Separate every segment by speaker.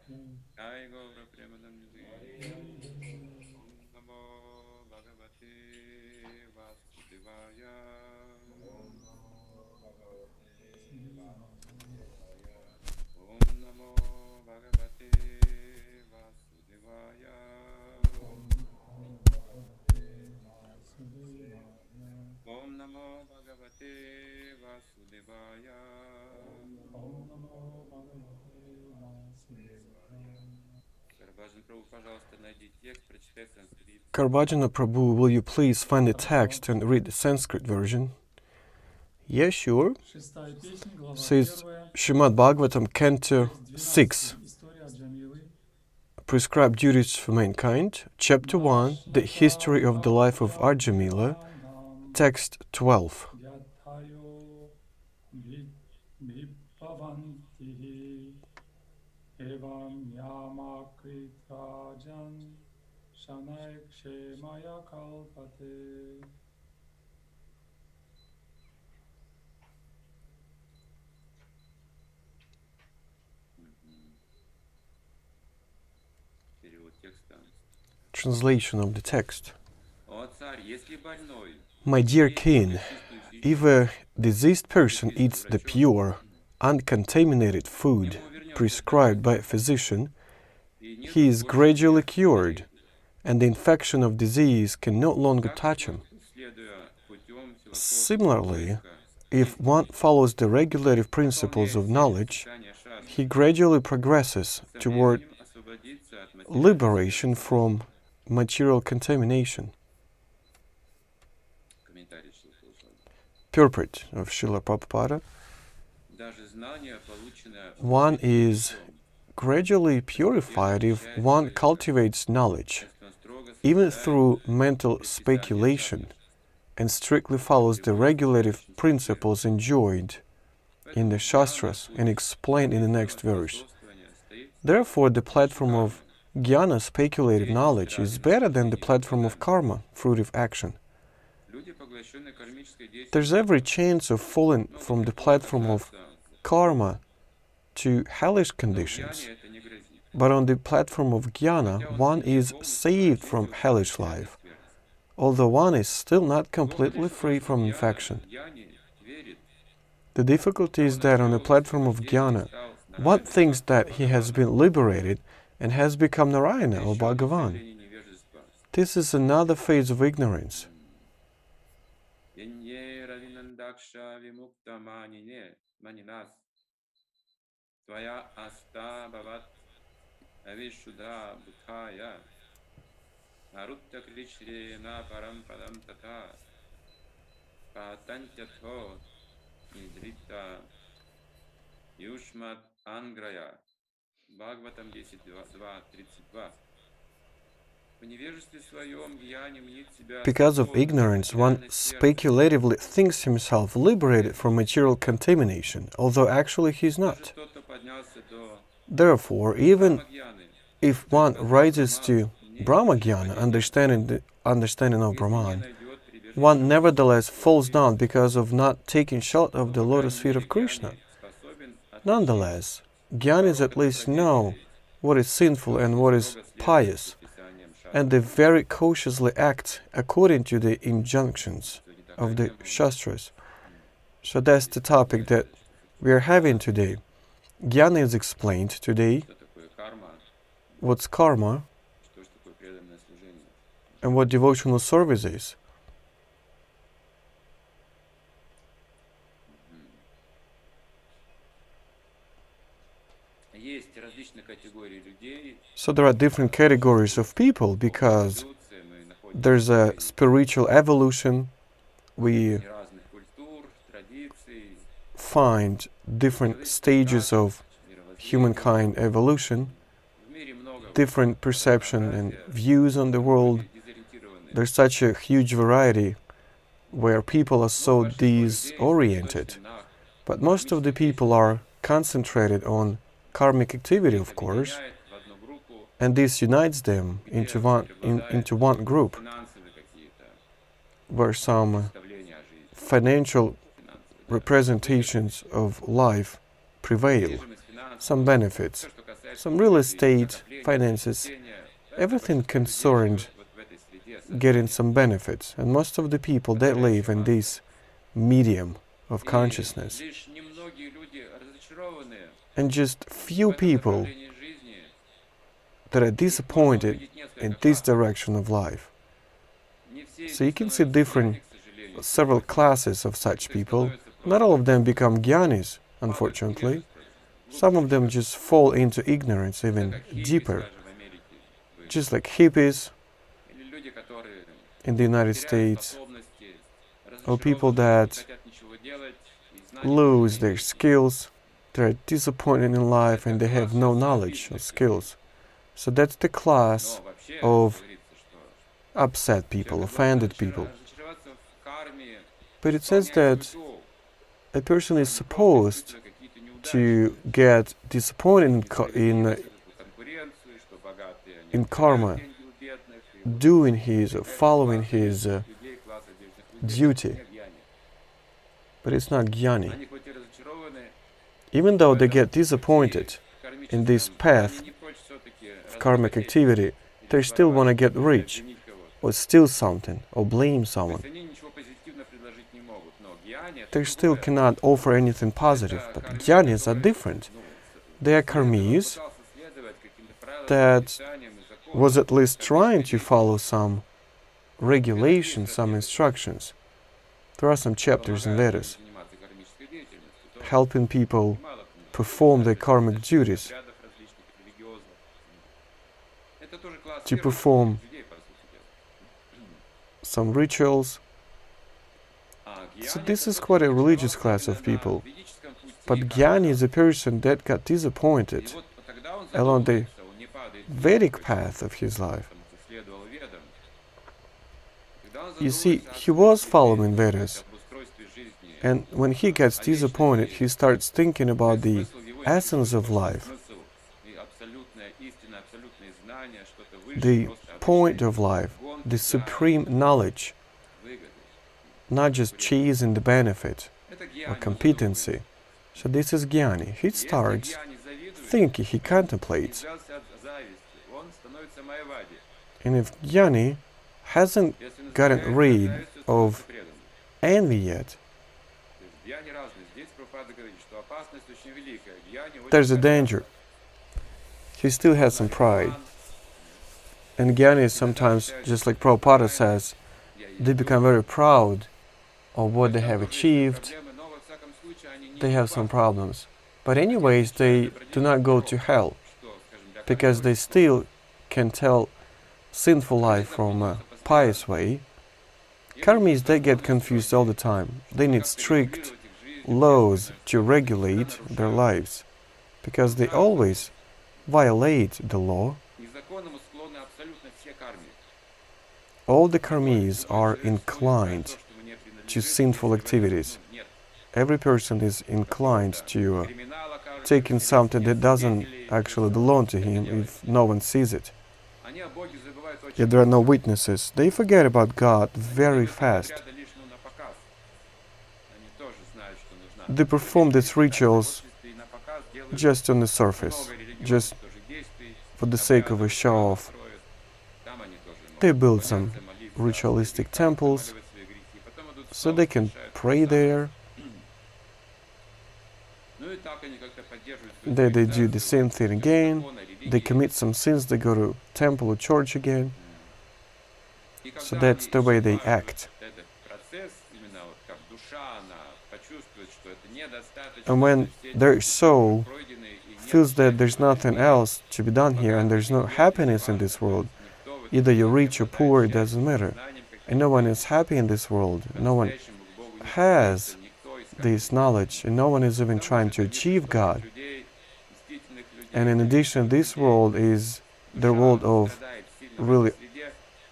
Speaker 1: Jai Gaura Premanandi. Om Namo Bhagavate Vasudevaya. Om Namo Bhagavate Vasudevaya. Om Namo Bhagavate Vasudevaya. Bhajan Prabhu, пожалуйста, найди текст, прочитай санскрит.
Speaker 2: Garbhajana Prabhu, will you please find the text and read the Sanskrit version? Yeah, sure. Says Shrimad Bhagavatam, Canto 6, Prescribed Duties for Mankind, Chapter 1, The History of the Life of Arjamila, Text 12. Translation of the text. My dear king, if a diseased person eats the pure, uncontaminated food prescribed by a physician, he is gradually cured, and the infection of disease can no longer touch him. Similarly, if one follows the regulative principles of knowledge, he gradually progresses toward liberation from material contamination. Purport of Srila Prabhupada. One is gradually purified if one cultivates knowledge, even through mental speculation, and strictly follows the regulative principles enjoined in the Shastras and explained in the next verse. Therefore, the platform of jnana, speculative knowledge, is better than the platform of karma, fruitive action. There's every chance of falling from the platform of karma to hellish conditions, but on the platform of jnana, one is saved from hellish life, although one is still not completely free from infection. The difficulty is that on the platform of jnana, one thinks that he has been liberated and has become Narayana or Bhagavan. This is another phase of ignorance.
Speaker 1: Bhagavatam 10.2.32.
Speaker 2: Because of ignorance, one speculatively thinks himself liberated from material contamination, although actually he is not. Therefore, even if one rises to Brahma-jnana, understanding of Brahman, one nevertheless falls down because of not taking shelter of the lotus feet of Krishna. Nonetheless, jnanis at least know what is sinful and what is pious, and they very cautiously act according to the injunctions of the Shastras. So that's the topic that we are having today. Jnana is explained today. What's karma and what devotional service is. So there are different categories of people because there's a spiritual evolution. We find different stages of humankind evolution, different perception and views on the world. There's such a huge variety where people are so disoriented. But most of the people are concentrated on karmic activity, of course, and this unites them into one group, where some financial representations of life prevail, some benefits. some real estate, finances, everything concerned getting some benefits. And most of the people that live in this medium of consciousness, and just few people that are disappointed in this direction of life. So you can see several classes of such people. Not all of them become jnanis, unfortunately. Some of them just fall into ignorance even deeper, just like hippies in the United States, or people that lose their skills, they're disappointed in life and they have no knowledge or skills. So that's the class of upset people, offended people. But it says that a person is supposed to get disappointed in karma, doing his or following his duty. But it's not jnani. Even though they get disappointed in this path of karmic activity, they still want to get rich, or steal something, or blame someone. They still cannot offer anything positive. But jnanis are different. They are karmis that was at least trying to follow some regulations, some instructions. There are some chapters in Vedas helping people perform their karmic duties, to perform some rituals. So this is quite a religious class of people. But jnani is a person that got disappointed along the Vedic path of his life. You see, he was following Vedas, and when he gets disappointed, he starts thinking about the essence of life, the point of life, the supreme knowledge, not just chasing the benefit or competency. So this is jnani. He starts thinking, he contemplates. And if jnani hasn't gotten rid of envy yet, there's a danger. He still has some pride. And jnanis sometimes, just like Prabhupada says, they become very proud of what they have achieved. They have some problems. But anyways, they do not go to hell, because they still can tell sinful life from a pious way. Karmis, they get confused all the time. They need strict laws to regulate their lives, because they always violate the law. All the karmis are inclined to sinful activities. Every person is inclined to taking something that doesn't actually belong to him if no one sees it. If there are no witnesses, they forget about God very fast. They perform these rituals just on the surface, just for the sake of a show-off. They build some ritualistic temples so they can pray there. They do the same thing again. They commit some sins, they go to temple or church again. So that's the way they act. And when their soul feels that there's nothing else to be done here and there's no happiness in this world, either you're rich or poor, it doesn't matter. And no one is happy in this world. No one has this knowledge, and no one is even trying to achieve God. And in addition, this world is the world of really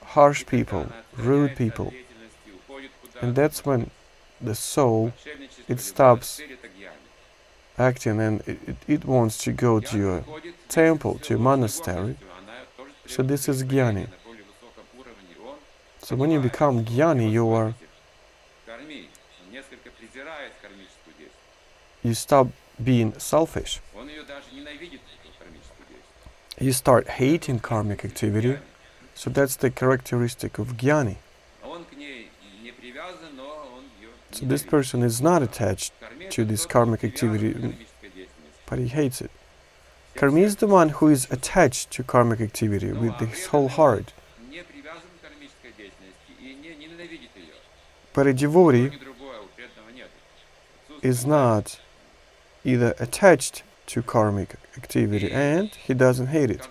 Speaker 2: harsh people, rude people. And that's when the soul, it stops acting and it wants to go to a temple, to a monastery. So this is jnani. So when you become jnani, you stop being selfish. you start hating karmic activity. So that's the characteristic of jnani. So this person is not attached to this karmic activity, but he hates it. Karmi is the one who is attached to karmic activity with his whole heart. But a devotee is not either attached to karmic activity and he doesn't hate it.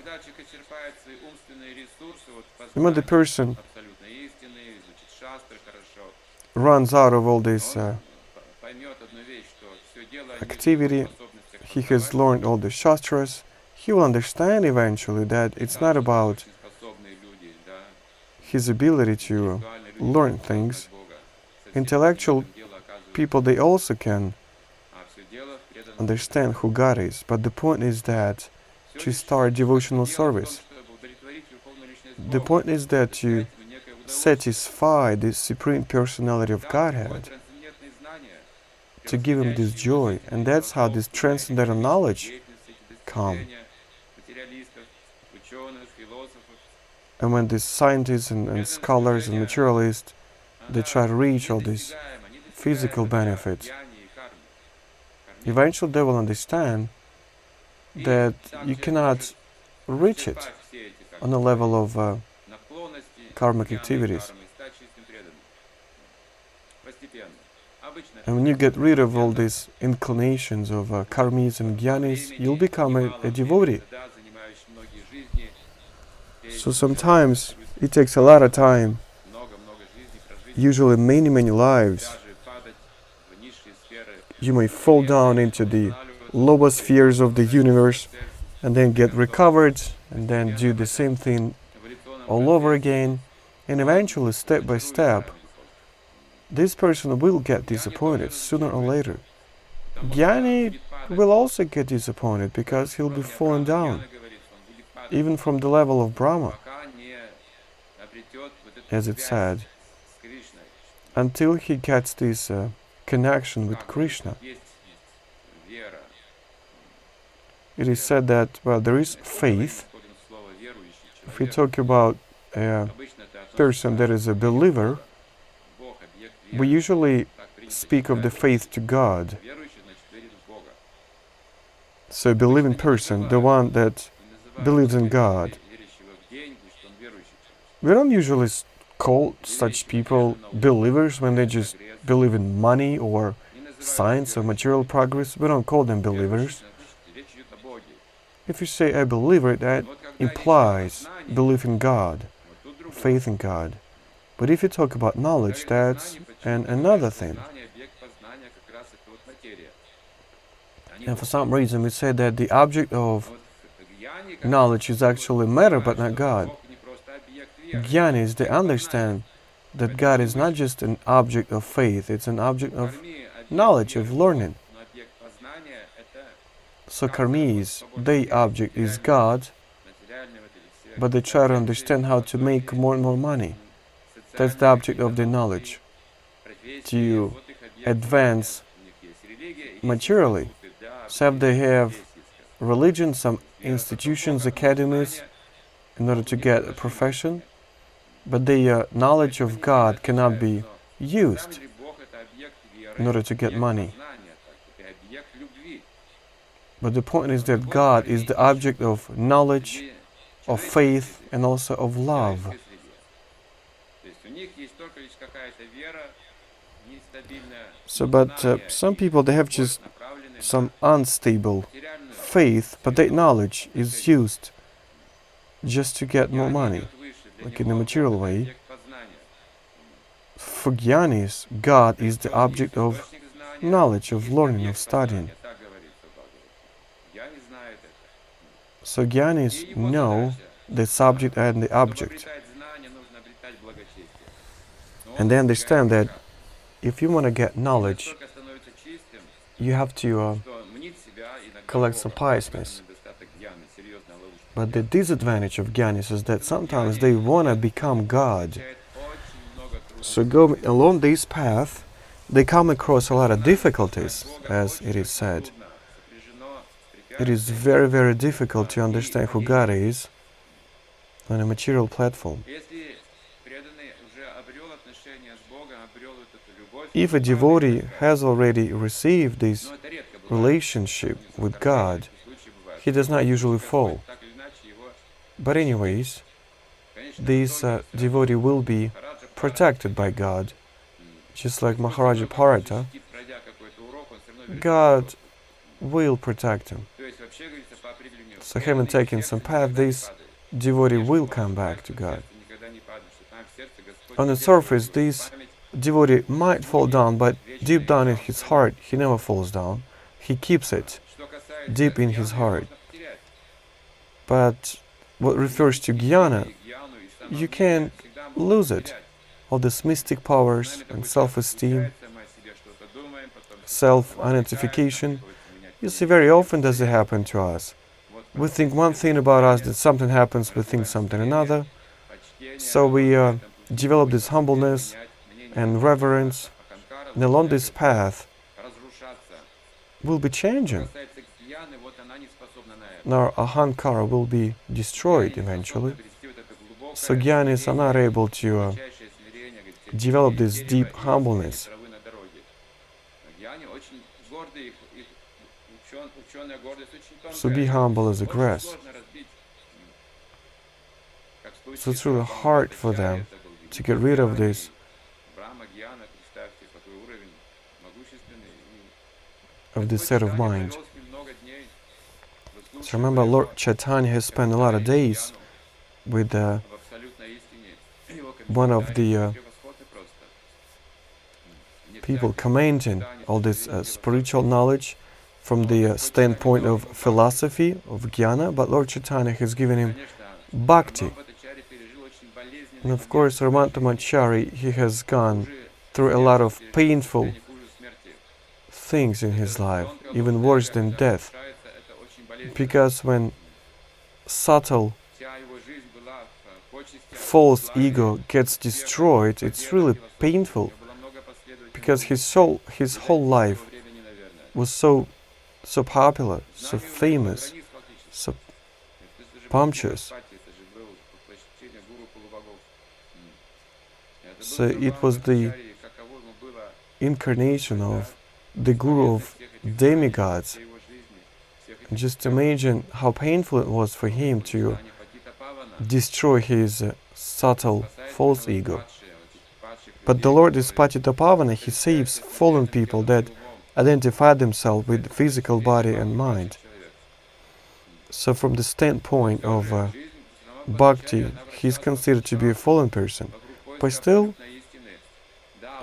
Speaker 2: And when the person runs out of all this activity, he has learned all the shastras, he will understand eventually that it's not about his ability to learn things. Intellectual people, they also can understand who God is, but the point is that to start devotional service, the point is that to satisfy the Supreme Personality of Godhead, to give him this joy, and that's how this transcendental knowledge comes. And when these scientists and scholars and materialists, they try to reach all these physical benefits, eventually they will understand that you cannot reach it on the level of karmic activities. And when you get rid of all these inclinations of karmis and jnanis, you'll become a devotee. So sometimes it takes a lot of time, usually many lives. You may fall down into the lower spheres of the universe and then get recovered and then do the same thing all over again, and eventually, step by step, this person will get disappointed sooner or later. Jnani will also get disappointed because he'll be falling down, even from the level of Brahma, as it said, until he gets this connection with Krishna. It is said that, well, there is faith. If we talk about a person that is a believer, we usually speak of the faith to God. So a believing person, the one that believes in God. We don't usually call such people believers when they just believe in money or science or material progress. We don't call them believers. If you say a believer, that implies belief in God, faith in God. But if you talk about knowledge, that's another thing. And for some reason we say that the object of knowledge is actually matter but not God. Jnanis, they understand that God is not just an object of faith, it's an object of knowledge, of learning. So karmis, their object is God, but they try to understand how to make more and more money. That's the object of their knowledge, to advance materially. So they have religion, some institutions, academies, in order to get a profession, but the knowledge of God cannot be used in order to get money. But the point is that God is the object of knowledge, of faith, and also of love. So, but some people, they have just some unstable faith, but their knowledge is used just to get more money, like in a material way. For jnanis, God is the object of knowledge, of learning, of studying. So jnanis know the subject and the object. And they understand that if you want to get knowledge, you have to collect some piousness. But the disadvantage of jnanis is that sometimes they want to become God. So going along this path, they come across a lot of difficulties, as it is said. it is very, very difficult to understand who God is on a material platform. If a devotee has already received this relationship with God, he does not usually fall. But anyways, this devotee will be protected by God, just like Maharaja Parata. God will protect him. So having taken some path, this devotee will come back to God. On the surface, this devotee might fall down, but deep down in his heart, he never falls down. He keeps it deep in his heart. But what refers to jnana, you can lose it. All these mystic powers and self-esteem, self-identification. You see, very often does it happen to us. We think one thing about us, that something happens, we think something another. So we develop this humbleness and reverence, and along this path will be changing. And our ahankara will be destroyed eventually. So jnanis are not able to develop this deep humbleness. So be humble as a grass. So it's really hard for them to get rid of this set of mind. So remember, Lord Chaitanya has spent a lot of days with one of the people commenting all this spiritual knowledge from the standpoint of philosophy, of jnana, but Lord Chaitanya has given him bhakti. And of course, Ramantamachari, he has gone through a lot of painful things in his life, even worse than death. Because when subtle, false ego gets destroyed, it's really painful. Because his whole life was so popular, so famous, so bumptious. So it was the incarnation of the guru of demigods. Just imagine how painful it was for him to destroy his subtle false ego. But the Lord is Patitapavana, he saves fallen people that identify themselves with the physical body and mind. So from the standpoint of bhakti, he is considered to be a fallen person. But still,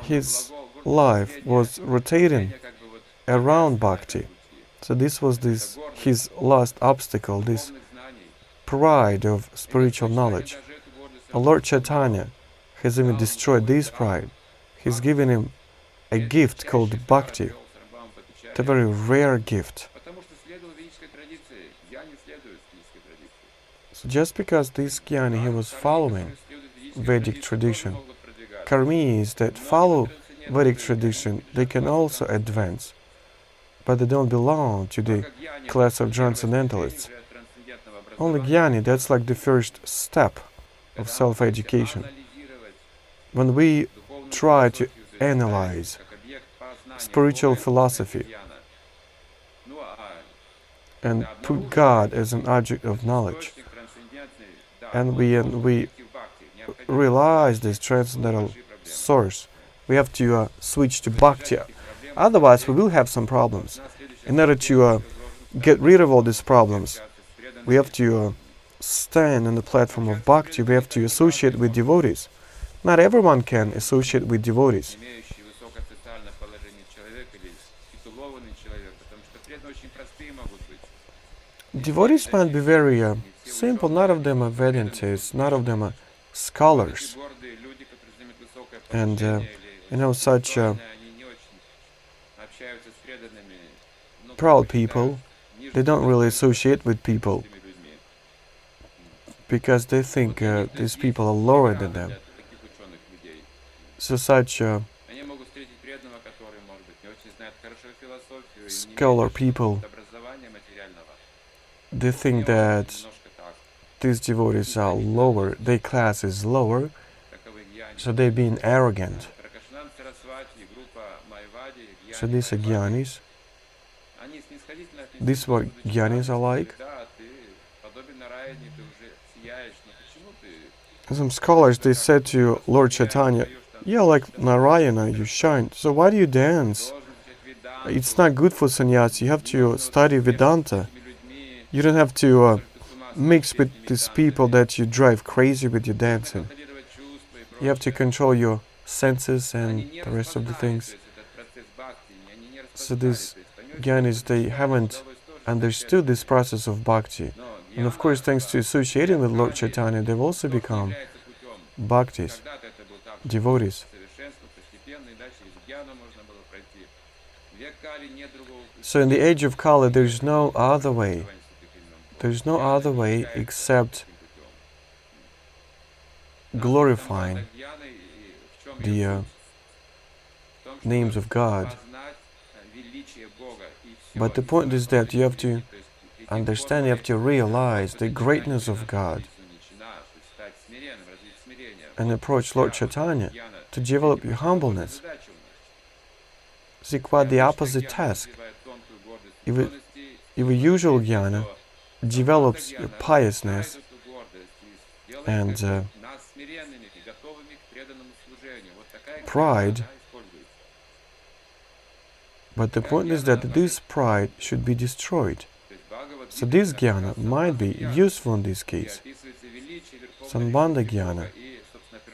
Speaker 2: his life was rotating around bhakti. So this was his last obstacle, this pride of spiritual knowledge. And Lord Chaitanya has even destroyed this pride. He's given him a gift called bhakti. It's a very rare gift. So just because this jnani, he was following Vedic tradition, karmis that follow Vedic tradition, they can also advance, but they don't belong to the class of transcendentalists. Only jnani, that's like the first step of self-education. When we try to analyze spiritual philosophy and put God as an object of knowledge, and we realize this transcendental source, we have to switch to bhakti. Otherwise, we will have some problems. In order to get rid of all these problems, we have to stand on the platform of bhakti. We have to associate with devotees. Not everyone can associate with devotees. Devotees might be very simple. None of them are Vedantists. None of them are scholars. And, such proud people, they don't really associate with people because they think these people are lower than them. So such scholar people, they think that these devotees are lower, their class is lower, so they're being arrogant. So these are jnanis. This is what jnanis are like. Some scholars, they said to Lord Chaitanya, "You're like Narayana, you shine, so why do you dance? It's not good for sannyasi, you have to study Vedanta. You don't have to mix with these people that you drive crazy with your dancing. You have to control your senses and the rest of the things." So these jnanis, they haven't understood this process of bhakti. And of course, thanks to associating with Lord Chaitanya, they've also become bhaktis, devotees. So in the age of Kali, there's no other way. There's no other way except glorifying the names of God. But the point is that you have to understand, you have to realize the greatness of God and approach Lord Chaitanya to develop your humbleness. See, quite the opposite task. If a usual jnana develops piousness and pride, but the point is that this pride should be destroyed. So this jnana might be useful in this case. Sambandha jnana,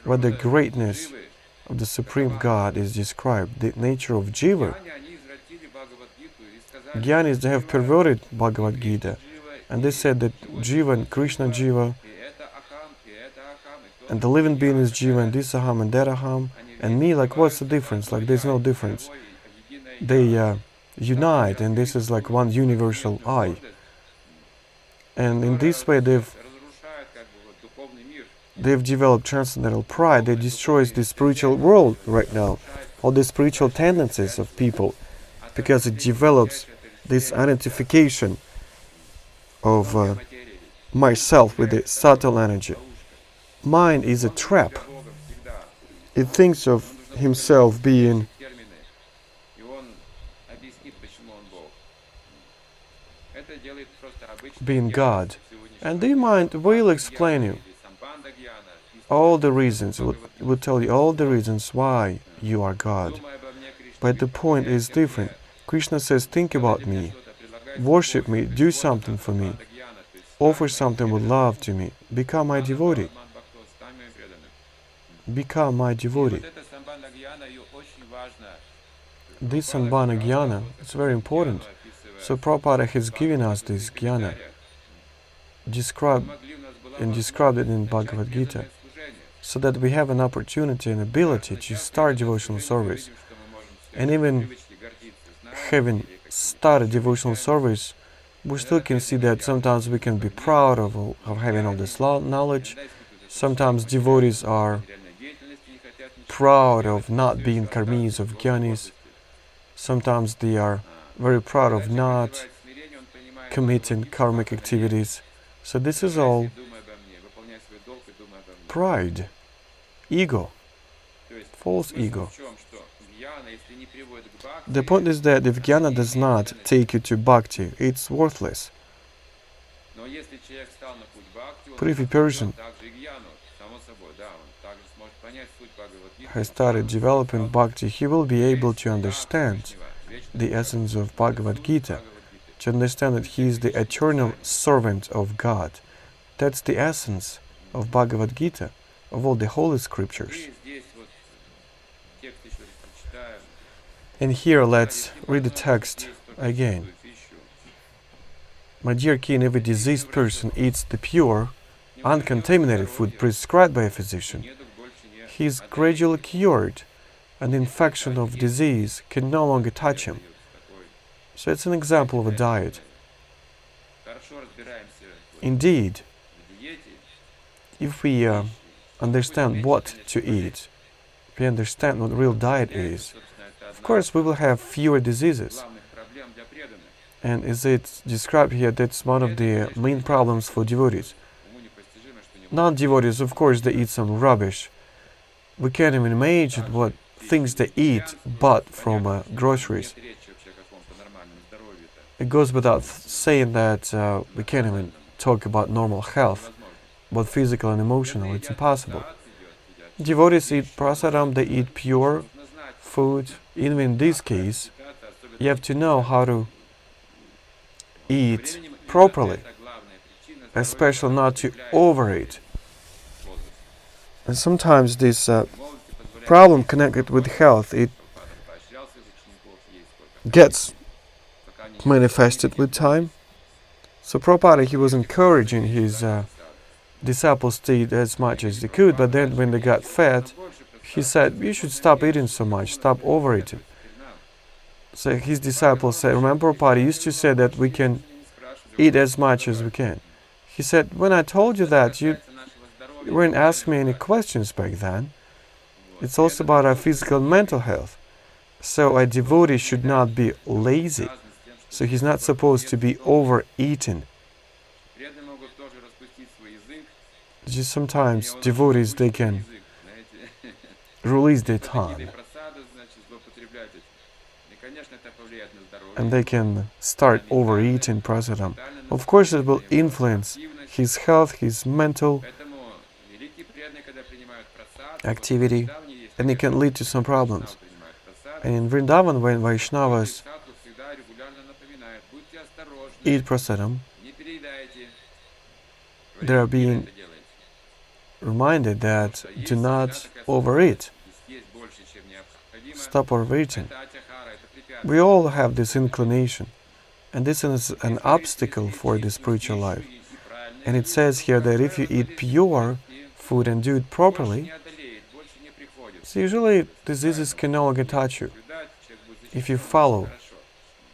Speaker 2: where the greatness of the Supreme God is described, the nature of jiva. Jnanis, they have perverted Bhagavad Gita, and they said that jiva and Krishna jiva, and the living being is jiva, and this aham and that aham, and me, like what's the difference? Like there's no difference. They unite, and this is like one universal I. And in this way they've developed transcendental pride. They destroy the spiritual world right now, all the spiritual tendencies of people, because it develops this identification of myself with the subtle energy. Mind is a trap. It thinks of himself being God, and the mind will explain you all the reasons, will tell you all the reasons why you are God. But the point is different. Krishna says, think about me, worship me, do something for me, offer something with love to me, become my devotee. Become my devotee. This Sambandha jnana is very important. So Prabhupada has given us this jnana, described it in Bhagavad Gita, so that we have an opportunity and ability to start devotional service. And even having started devotional service, we still can see that sometimes we can be proud of having all this knowledge. Sometimes devotees are proud of not being karmis, of jnanis. Sometimes they are very proud of not committing karmic activities. So this is all pride, ego, false ego. The point is that if jnana does not take you to bhakti, it's worthless. But if a person has started developing bhakti, he will be able to understand the essence of Bhagavad Gita, to understand that he is the eternal servant of God. That's the essence of Bhagavad Gita, of all the holy scriptures. And here let's read the text again. My dear king, if a diseased person eats the pure, uncontaminated food prescribed by a physician, he is gradually cured, and the infection of disease can no longer touch him. So it's an example of a diet. Indeed, if we understand what to eat, we understand what real diet is, of course we will have fewer diseases. And as it's described here, that's one of the main problems for devotees. Non-devotees, of course, they eat some rubbish. We can't even imagine what things they eat bought from groceries. It goes without saying that we can't even talk about normal health, but physical and emotional, it's impossible. Devotees eat prasadam, they eat pure food. Even in this case, you have to know how to eat properly, especially not to overeat. And sometimes this problem connected with health, it gets manifested with time. So Prabhupada, he was encouraging his disciples to eat as much as they could, but then when they got fat, he said, you should stop eating so much, stop overeating. So his disciples said, remember Prabhupada used to say that we can eat as much as we can. He said, when I told you that, you weren't asking me any questions back then. It's also about our physical and mental health. So a devotee should not be lazy. So he's not supposed to be overeating. Just sometimes devotees, they can release their tongue. And they can start overeating prasadam. Of course it will influence his health, his mental activity, and it can lead to some problems. And in Vrindavan, when Vaishnavas eat prasadam, they are being reminded that do not overeat. Stop overeating. We all have this inclination, and this is an obstacle for the spiritual life. And it says here that if you eat pure food and do it properly, so usually diseases can no longer touch you. If you follow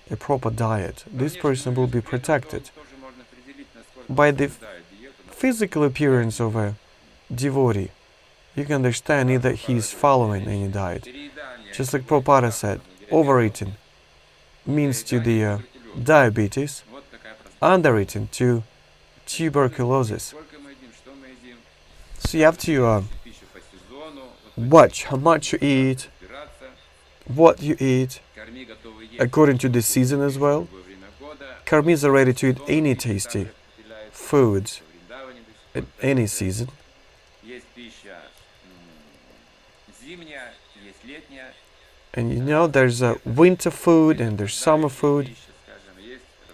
Speaker 2: a proper diet, this person will be protected. By the physical appearance of a devotee, you can understand either he is following any diet. Just like Prabhupada said, overeating means to the diabetes, undereating to tuberculosis. So you have to watch how much you eat, what you eat, according to the season as well. Karmis are ready to eat any tasty foods at any season. And you know, there's a winter food and there's summer food.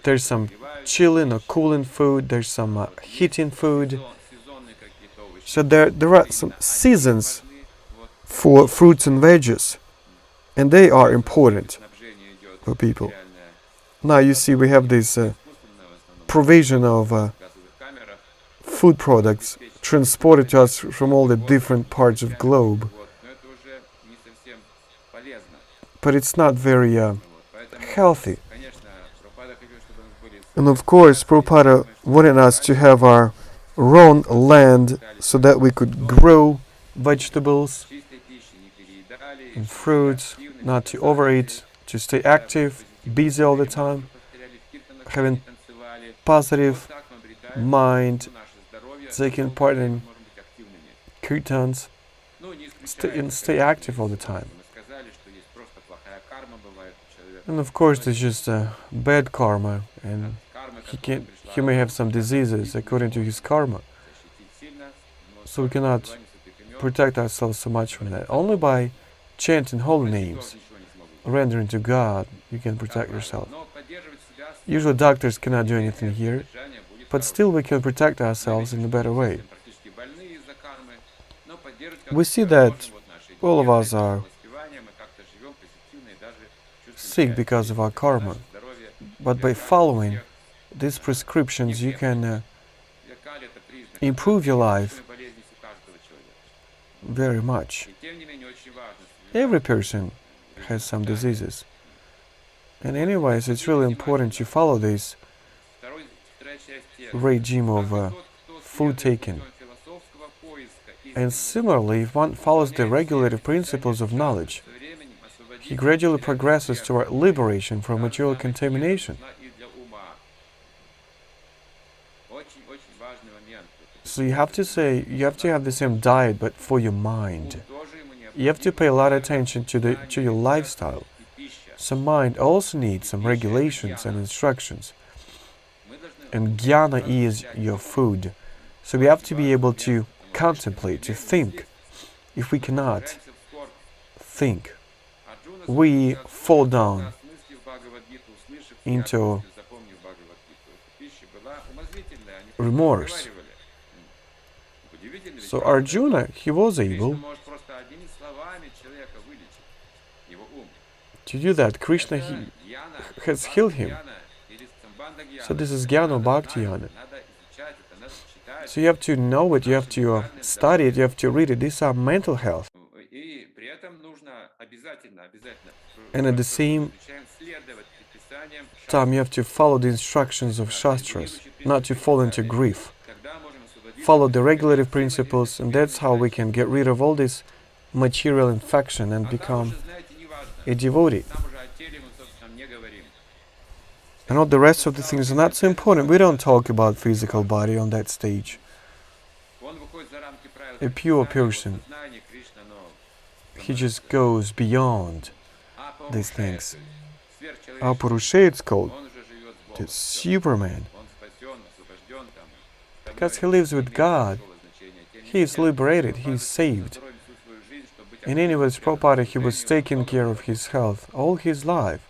Speaker 2: There's some chilling or cooling food. There's some heating food. So there are some seasons for fruits and veggies, and they are important for people. Now you see we have this provision of food products transported to us from all the different parts of the globe. But it's not very healthy. And of course, Prabhupada wanted us to have our own land so that we could grow vegetables and fruits, not to overeat, to stay active, busy all the time, having positive mind, taking part in kirtans, stay active all the time. And of course, there's just bad karma, and he may have some diseases according to his karma. So we cannot protect ourselves so much from that. Only by chanting holy names, rendering to God, you can protect yourself. Usually doctors cannot do anything here, but still we can protect ourselves in a better way. We see that all of us are sick because of our karma, but by following these prescriptions you can improve your life very much. Every person has some diseases, and anyways it's really important to follow this regime of food taking. And similarly, if one follows the regulative principles of knowledge, he gradually progresses toward liberation from material contamination. So you have to say, you have to have the same diet, but for your mind. You have to pay a lot of attention to your lifestyle. So mind also needs some regulations and instructions. And jnana is your food. So we have to be able to contemplate, to think. If we cannot think, we fall down into remorse. So Arjuna, he was able to do that. Krishna, he has healed him. So this is Jnana Bhakti Jnana. So you have to know it, you have to study it, you have to read it. These are mental health. And at the same time, you have to follow the instructions of Shastras, not to fall into grief. Follow the regulative principles, and that's how we can get rid of all this material infection and become a devotee. And all the rest of the things are not so important. We don't talk about physical body on that stage. A pure person, he just goes beyond these things. Apurusha, it's called the Superman. Because he lives with God, he is liberated, he is saved. And anyways, Prabhupada, he was taking care of his health all his life,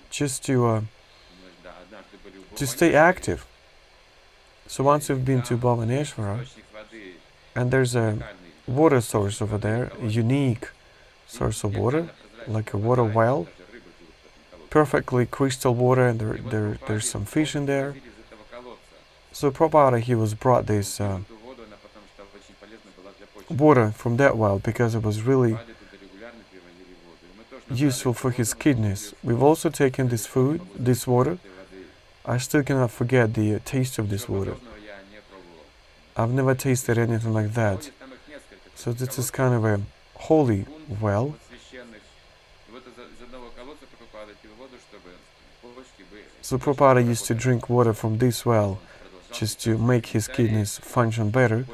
Speaker 2: just to stay active. So once we've been to Bhavaneshwara, and there's a water source over there, a unique source of water, like a water well, perfectly crystal water, and there's some fish in there. So Prabhupada, he was brought this water from that well because it was really useful for his kidneys. We've also taken this food, this water. I still cannot forget the taste of this water. I've never tasted anything like that. So this is kind of a holy well. So Prabhupada used to drink water from this well just to make his kidneys function better,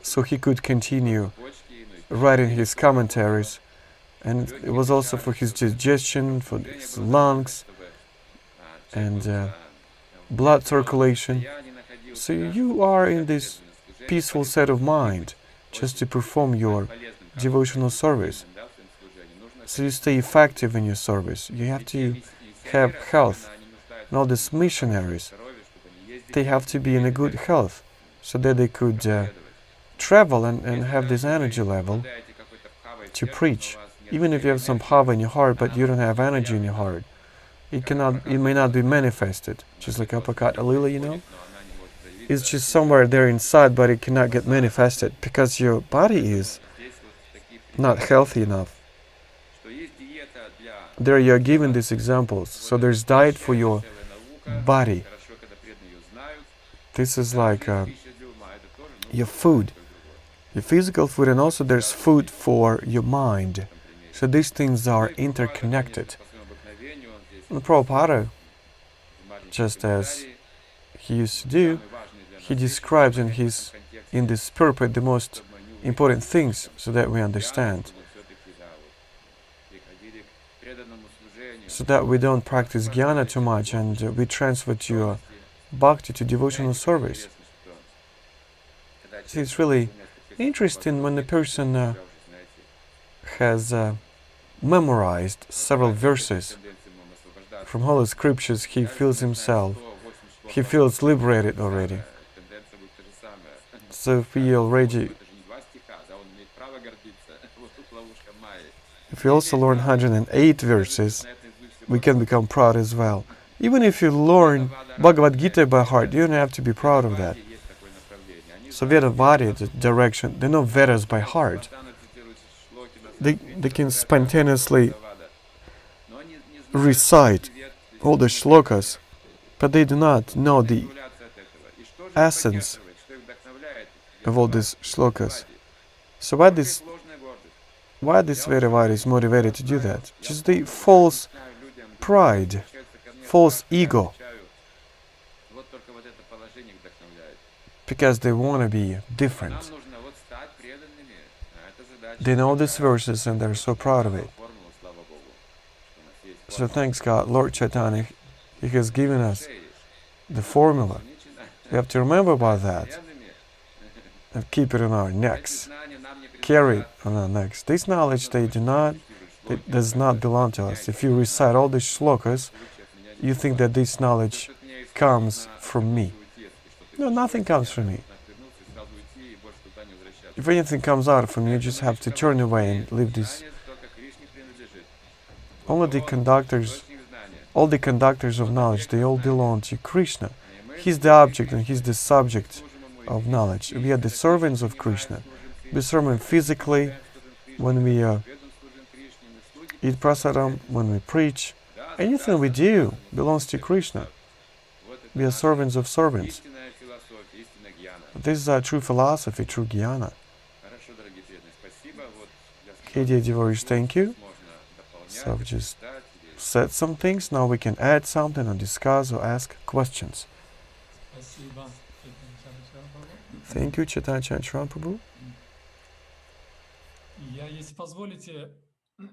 Speaker 2: so he could continue writing his commentaries. And it was also for his digestion, for his lungs, and blood circulation. So you are in this peaceful state of mind just to perform your devotional service. So you stay effective in your service. You have to have health. And all these missionaries, they have to be in a good health so that they could travel and have this energy level to preach. Even if you have some bhava in your heart, but you don't have energy in your heart, it may not be manifested. Just like Apakata Lila, you know? It's just somewhere there inside, but it cannot get manifested because your body is not healthy enough. There you are given these examples. So there's diet for your body. This is like your food, your physical food, and also there's food for your mind. So these things are interconnected. And Prabhupada, just as he used to do, he describes in this purport the most important things so that we understand. So that we don't practice jnana too much and we transfer to bhakti, to devotional service. See, it's really interesting when a person has memorized several verses from Holy Scriptures, he feels liberated already. So if we also learn 108 verses, we can become proud as well. Even if you learn Bhagavad Gita by heart, you don't have to be proud of that. So Vedavadi, the direction, they know Vedas by heart. They can spontaneously recite all the shlokas, but they do not know the essence of all these shlokas. So why this Vedavadi is motivated to do that? Just the false pride, false ego. because they want to be
Speaker 1: А
Speaker 2: different.
Speaker 1: нам нужно вот стать преданными. Это задача
Speaker 2: They know these
Speaker 1: такая.
Speaker 2: verses and they're so proud of it.
Speaker 1: Формулу, слава Богу, что у нас есть
Speaker 2: So
Speaker 1: формула.
Speaker 2: thanks God, Lord Chaitanya, He has given us
Speaker 1: Шеи.
Speaker 2: the formula.
Speaker 1: Ограничено.
Speaker 2: We have to remember about that
Speaker 1: Преданными.
Speaker 2: and keep it on our
Speaker 1: Эти
Speaker 2: necks.
Speaker 1: знания нам не
Speaker 2: Carry it
Speaker 1: принадлежат.
Speaker 2: on our necks. This knowledge, they do not, it
Speaker 1: Шлоки,
Speaker 2: does not belong to us. If you recite all these shlokas,
Speaker 1: случаев меня не
Speaker 2: you think
Speaker 1: бывает.
Speaker 2: that this
Speaker 1: То,
Speaker 2: knowledge
Speaker 1: что от меня исходит,
Speaker 2: comes
Speaker 1: нужно
Speaker 2: from me.
Speaker 1: уйти, если что-то
Speaker 2: No,
Speaker 1: еще
Speaker 2: nothing
Speaker 1: такое.
Speaker 2: comes from me.
Speaker 1: Нужно отвернуться и сразу уйти, и больше туда не возвращаться.
Speaker 2: If anything comes out from you, you just have to turn away and leave this.
Speaker 1: Знание только Кришне принадлежит.
Speaker 2: Only the
Speaker 1: Он
Speaker 2: conductors,
Speaker 1: источник знания.
Speaker 2: all the conductors of knowledge, they all belong to Krishna. He's the object and He's the subject of knowledge. We are the servants of Krishna. We serve Him physically when we eat prasadam, when we preach. Anything we do belongs to Krishna. We are servants of servants.
Speaker 1: Истинная философия, истинная гьяна.
Speaker 2: This is our true philosophy, true jnana.
Speaker 1: Хорошо, дорогие преданные, спасибо. Вот я
Speaker 2: Hey dear devotees, thank you.
Speaker 1: можно дополнять,
Speaker 2: So I've just
Speaker 1: читать или
Speaker 2: said some things. Now we can add something or discuss or ask questions.
Speaker 3: Спасибо.
Speaker 2: Thank you, Chaitanya Chandra Charan prabhu.
Speaker 3: Я, если позволите,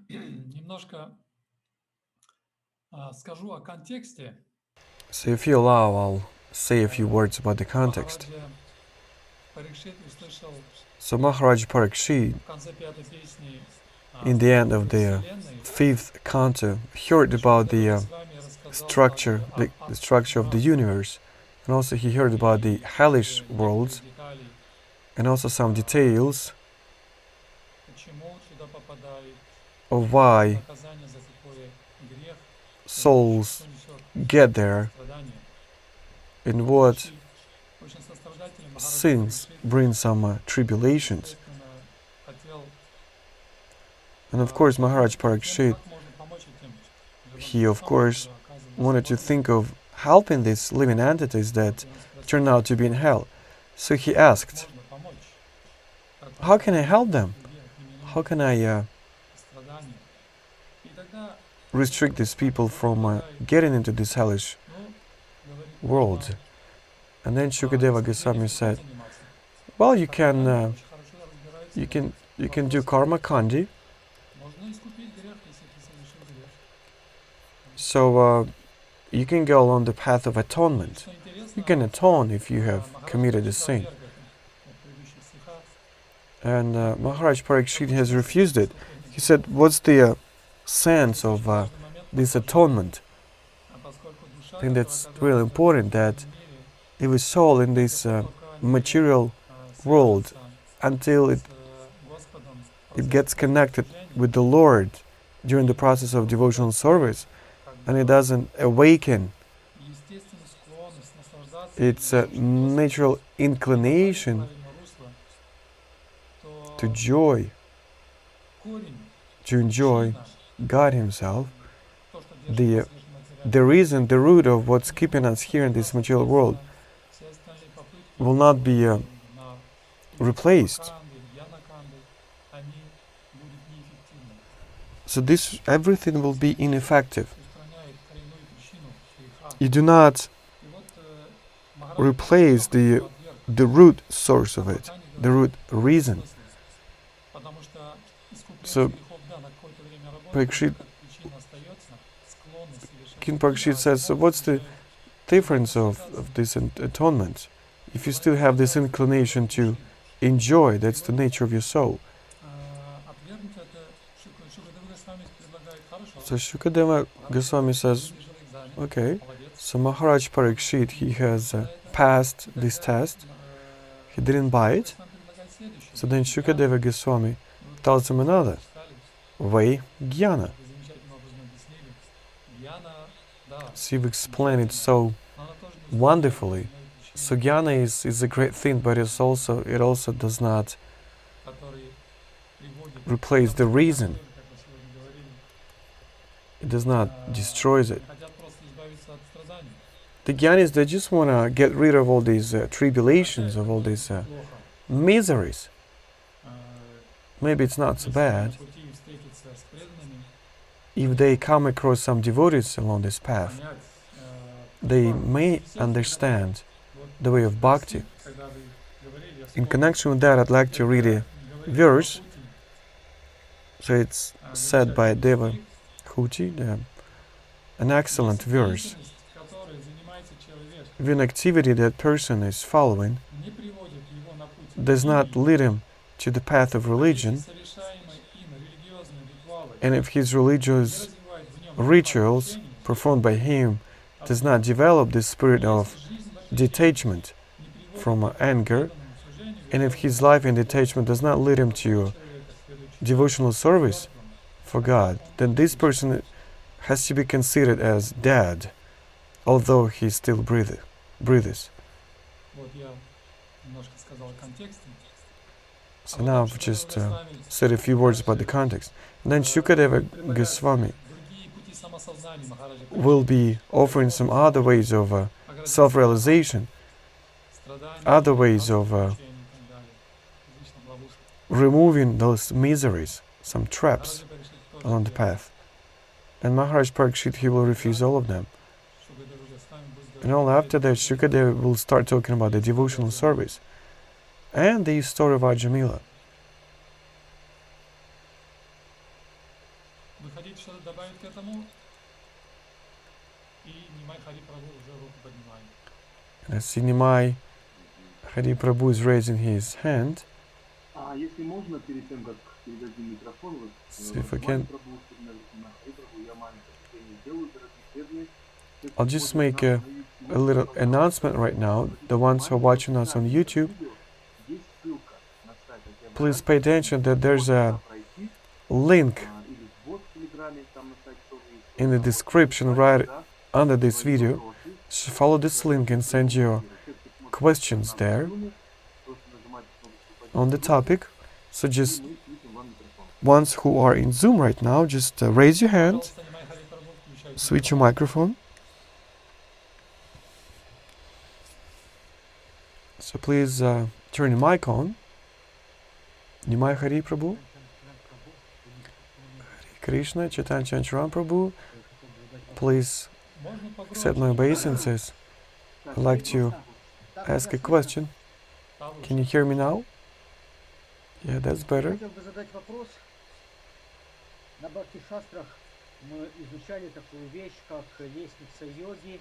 Speaker 3: немножко скажу о контексте.
Speaker 2: So if you allow, I'll say a few words about the context.
Speaker 3: Махараджа Парикшит услышал
Speaker 2: So Maharaj Parikshit,
Speaker 3: в конце пятой песни
Speaker 2: in the end of the
Speaker 3: Вселенной,
Speaker 2: fifth canto, heard about the
Speaker 3: с вами рассказал
Speaker 2: structure, the structure of the universe, and also he heard about the hellish worlds,
Speaker 3: деталей,
Speaker 2: and also some details
Speaker 3: почему туда попадает
Speaker 2: of why
Speaker 3: наказание за такой грех,
Speaker 2: souls
Speaker 3: что несет
Speaker 2: get there,
Speaker 3: страдания.
Speaker 2: and what
Speaker 3: Очень сострадательный Махарадж
Speaker 2: sins
Speaker 3: Парикшит,
Speaker 2: bring some tribulations.
Speaker 3: естественно, хотел
Speaker 2: And of course, Maharaj Parikshit,
Speaker 3: как можно помочь этим живым
Speaker 2: he of
Speaker 3: существам,
Speaker 2: course
Speaker 3: которые оказываются
Speaker 2: wanted to
Speaker 3: в
Speaker 2: think of helping these living entities that turn out to be in hell. So he asked,
Speaker 3: можно помочь. Как
Speaker 2: how can I help them?
Speaker 3: людей отменены
Speaker 2: How can I
Speaker 3: страдания. И тогда,
Speaker 2: restrict these people from getting into this hellish
Speaker 3: говорит,
Speaker 2: world?
Speaker 3: можно,
Speaker 2: And then Shukadeva Goswami said,
Speaker 3: заниматься.
Speaker 2: well, you
Speaker 3: Очень
Speaker 2: can
Speaker 3: хорошо разбирается.
Speaker 2: you can do karma kandi.
Speaker 3: Можно искупить грех, если ты совершил грех.
Speaker 2: So you can go along the path of atonement.
Speaker 3: Что интересно,
Speaker 2: You can atone if you have
Speaker 3: Махарадж
Speaker 2: committed a
Speaker 3: прочитал
Speaker 2: sin.
Speaker 3: Верх это, в предыдущих стихах.
Speaker 2: And Maharaj Parikshit has refused it. He said, what's the sense of this atonement?
Speaker 3: А поскольку душа,
Speaker 2: I think that's
Speaker 3: которая
Speaker 2: really
Speaker 3: оказалась
Speaker 2: important,
Speaker 3: в
Speaker 2: that
Speaker 3: этом мире,
Speaker 2: if a soul in this material world, until
Speaker 3: с Господом
Speaker 2: it gets connected with the Lord during the process of devotional service, and it doesn't awaken
Speaker 3: естественную склонность наслаждаться
Speaker 2: its
Speaker 3: этим,
Speaker 2: natural inclination
Speaker 3: правильное русло,
Speaker 2: to
Speaker 3: то
Speaker 2: joy,
Speaker 3: корень,
Speaker 2: to enjoy
Speaker 3: причина,
Speaker 2: God Himself,
Speaker 3: то, что
Speaker 2: the
Speaker 3: держит нас в
Speaker 2: the reason, the root of what's keeping us here in this material world
Speaker 3: все остальные попытки
Speaker 2: will not be
Speaker 3: на
Speaker 2: replaced.
Speaker 3: Канды или Янаканды, они будут неэффективны.
Speaker 2: So this, everything will be ineffective.
Speaker 3: Устраняет коренную причину греха.
Speaker 2: You do not
Speaker 3: И вот Махарадж
Speaker 2: replace
Speaker 3: Парикшит
Speaker 2: the
Speaker 3: подверг
Speaker 2: the root source of it, the root reason.
Speaker 3: смысле, потому что искупление
Speaker 2: So,
Speaker 3: грехов, да, на какое-то время работает,
Speaker 2: Parikshit-
Speaker 3: но как причина остается, склонность совершать
Speaker 2: King
Speaker 3: грех,
Speaker 2: Parikshit
Speaker 3: а
Speaker 2: says, so what's the difference of this atonement? If you still have this inclination to enjoy, that's the nature of your soul.
Speaker 3: отвергнуть это Шукадева Госвами предлагает хорошо.
Speaker 2: So Shukadeva Goswami says,
Speaker 3: Выдержал экзамен,
Speaker 2: okay,
Speaker 3: молодец.
Speaker 2: so Maharaj Parikshit, he has passed this test, he didn't buy it,
Speaker 3: Госвами предлагает следующее.
Speaker 2: so then Shukadeva Goswami tells him another
Speaker 3: Читали,
Speaker 2: way, jnana.
Speaker 3: вы замечательным образом объяснили. Яна, да,
Speaker 2: So you've explained it so
Speaker 3: но она тоже не
Speaker 2: wonderfully.
Speaker 3: знает
Speaker 2: So
Speaker 3: причины,
Speaker 2: jnana is a great thing, but it also does not
Speaker 3: которые приводят
Speaker 2: replace
Speaker 3: к
Speaker 2: the
Speaker 3: тому,
Speaker 2: reason.
Speaker 3: как вы сегодня говорили,
Speaker 2: It does not destroys it.
Speaker 3: хотят просто избавиться от страданий.
Speaker 2: The Gyanis, they just want to get rid of all these tribulations, of all these
Speaker 3: Плохо.
Speaker 2: miseries.
Speaker 3: Э,
Speaker 2: Maybe it's not so
Speaker 3: если
Speaker 2: bad
Speaker 3: на пути встретиться с преданными,
Speaker 2: if they come across some devotees along this path.
Speaker 3: понять,
Speaker 2: They
Speaker 3: как
Speaker 2: may
Speaker 3: действительно
Speaker 2: understand
Speaker 3: вот
Speaker 2: the way of bhakti.
Speaker 3: когда вы говорили, я
Speaker 2: In
Speaker 3: вспомнил,
Speaker 2: connection with that, I'd like to read a
Speaker 3: это говорит
Speaker 2: verse.
Speaker 3: Пути,
Speaker 2: So it's said by Deva
Speaker 3: стих,
Speaker 2: Huti, an excellent
Speaker 3: если
Speaker 2: verse.
Speaker 3: деятельность, которой занимается человек,
Speaker 2: If an activity that person is following
Speaker 3: не приводит его на путь
Speaker 2: does not
Speaker 3: религии,
Speaker 2: lead him to the path of
Speaker 3: а если
Speaker 2: religion,
Speaker 3: совершаемые им религиозные ритуалы
Speaker 2: and if his
Speaker 3: не
Speaker 2: religious
Speaker 3: развивают в нем духа
Speaker 2: rituals
Speaker 3: отречения,
Speaker 2: performed by him
Speaker 3: от
Speaker 2: does not develop the spirit
Speaker 3: если
Speaker 2: of
Speaker 3: жизнь в отречении
Speaker 2: detachment
Speaker 3: не приводит
Speaker 2: from
Speaker 3: его к
Speaker 2: anger,
Speaker 3: преданному служению
Speaker 2: and if
Speaker 3: Господу,
Speaker 2: his life in detachment does not lead him
Speaker 3: такого
Speaker 2: to
Speaker 3: человека следует считать
Speaker 2: devotional service
Speaker 3: мертвым,
Speaker 2: for
Speaker 3: хотя
Speaker 2: God,
Speaker 3: он
Speaker 2: then
Speaker 3: и
Speaker 2: this
Speaker 3: дышит.
Speaker 2: person has to be considered as dead, although he still breathes.
Speaker 3: Вот я немножко сказал о контексте.
Speaker 2: So now I've just said a few words about the context. And then Shukadeva Goswami
Speaker 3: Другие пути самосознания Махараджа
Speaker 2: will be offering some other ways of self-realization,
Speaker 3: страдания,
Speaker 2: other ways of
Speaker 3: мучения и так далее, различных ловушек.
Speaker 2: removing those miseries, some traps
Speaker 3: Махараджа Парикшит тоже
Speaker 2: along the
Speaker 3: сделал.
Speaker 2: path. And Maharaj Parikshit, he will refuse all of them.
Speaker 3: Шукадев уже с нами будет
Speaker 2: And all after that, Shukadeva will start talking about the devotional service and the story of Ajamila.
Speaker 3: Вы хотите что-то добавить к этому? И Нимай Хари Прабhu уже руку поднимает.
Speaker 2: And I see Nimai Hari Prabhu is raising his hand.
Speaker 4: Если можно, перед тем, как передадим микрофон, вот,
Speaker 2: So if I can,
Speaker 4: Прабhu, Хари Прабhu, я маленькое вступление сделаю, дорогие преданные.
Speaker 2: I'll just make a little announcement right now. The ones who are watching us on YouTube, please pay attention that there's a link in the description right under this video. So follow this link and send your questions there on the topic. So just ones who are in Zoom right now, just raise your hand,
Speaker 3: Пожалуйста, Нимай Хари Прабhu, включайте
Speaker 2: switch your
Speaker 3: микрофон.
Speaker 2: microphone. So please turn your mic on. Nimai Hari Prabhu, Hare Krishna, Chaitanya Chandra Charan prabhu, please
Speaker 3: Можно
Speaker 2: accept my obeisances. I'd like to ask a question. Can you hear me now? Yeah, that's better.
Speaker 5: Хотел бы задать вопрос. На Бхакти-шастрах мы изучали такую вещь, как лестница йоги,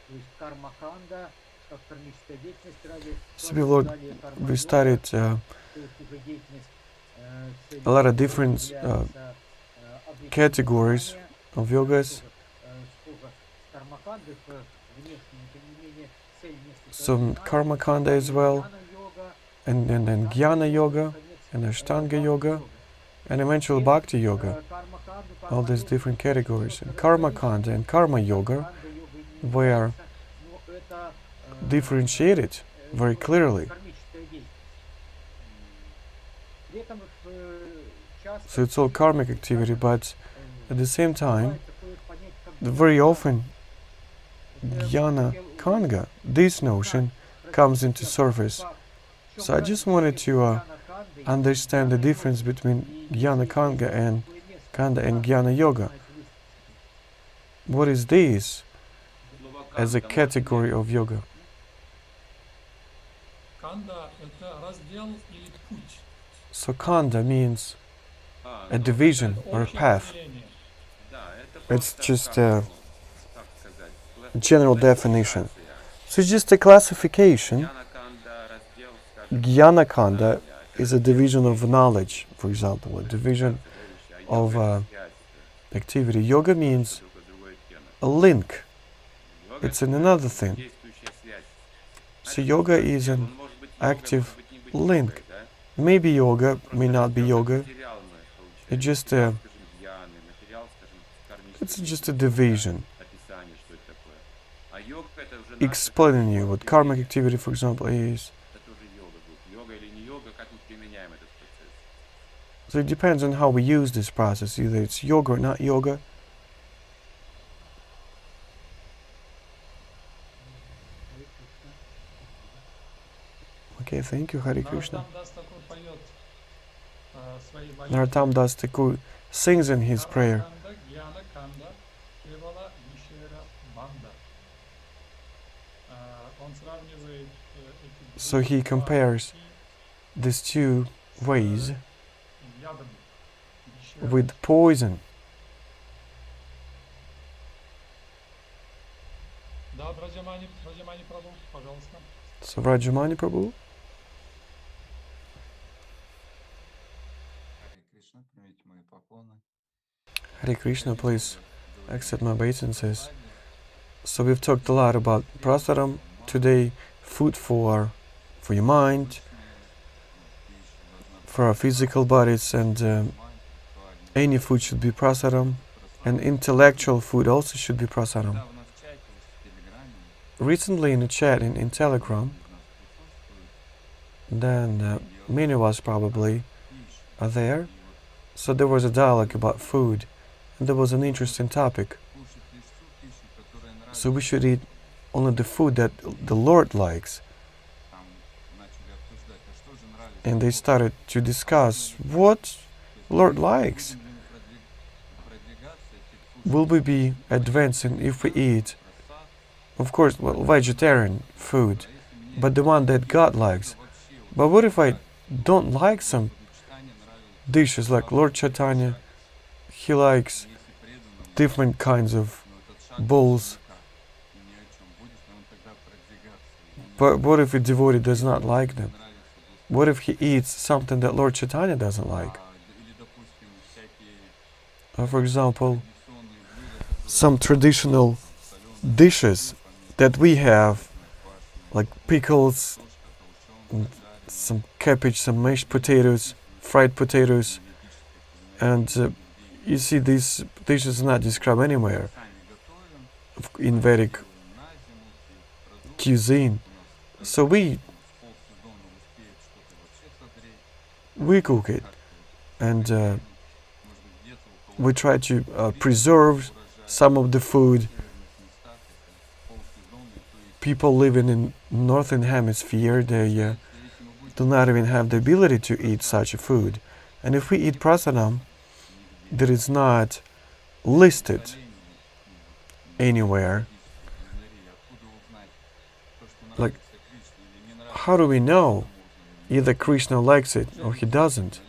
Speaker 5: то есть карма-канда, как кармическая деятельность ради
Speaker 2: So we studied a lot of different categories of yogas. Some karma kanda as well, and then jnana yoga, and ashtanga yoga, and eventually bhakti yoga. All these different categories. And karma kanda and karma yoga were differentiated very clearly. So it's all karmic activity, but at the same time, very often jnana kanga, this notion, comes into surface. So I just wanted to understand the difference between jnana kanga and jnana yoga. What is this as a category of yoga?
Speaker 3: Канда – это раздел или путь.
Speaker 2: So kanda means a division or a path. It's just a general definition. So it's just a classification. Jnana kanda is a division of knowledge, for example, a division of activity. Yoga means a link. It's in another thing. So yoga is an active link. Maybe yoga, may not be yoga. It's just a division. Explaining you what karmic activity, for example, is. So it depends on how we use this process. Either it's yoga or not yoga. Okay, thank you, Hare Krishna. Narottam Das Thakur sings in his prayer. So he compares these two ways
Speaker 3: ядом,
Speaker 2: with poison.
Speaker 3: Да, Браджамани Прабhu, пожалуйста.
Speaker 2: So Rajamani Prabhu,
Speaker 6: Харе Кришна, примите мои поклоны.
Speaker 2: Hare Krishna, please accept my obeisances. So we've talked a lot about prasadam today, food for your mind, for our physical bodies, and any food should be prasadam, and intellectual food also should be prasadam. Recently in the chat in Telegram, then many of us probably are there, so there was a dialogue about food, and there was an interesting topic. So we should eat only the food that the Lord likes. And they started to discuss what Lord likes. Will we be advancing if we eat, of course, well, vegetarian food, but the one that God likes? But what if I don't like some dishes like Lord Chaitanya? He likes different kinds of bowls. But what if a devotee does not like them? What if he eats something that Lord Chaitanya doesn't like? For example, some traditional dishes that we have, like pickles, some cabbage, some mashed potatoes, fried potatoes, and you see these dishes are not described anywhere in Vedic cuisine. So we cook it, and we try to preserve some of the food. People living in Northern Hemisphere, they do not even have the ability to eat such a food. And if we eat prasadam that is not listed anywhere, like, how do we know either Krishna likes it or he doesn't?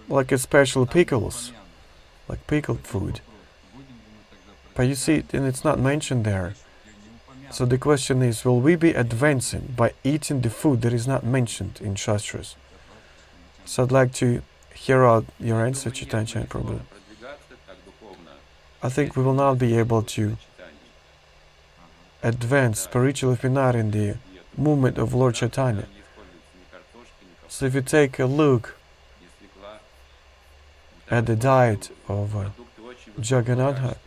Speaker 2: Like especially pickles, like pickled food. But you see, and it's not mentioned there. So the question is, will we be advancing by eating the food that is not mentioned in Shastras? So I'd like to hear out your answer, Chaitanya Chandra prabhu. I think we will not be able to advance spiritually if we're not in the movement of Lord Chaitanya. So if you take a look at the diet of Jagannatha,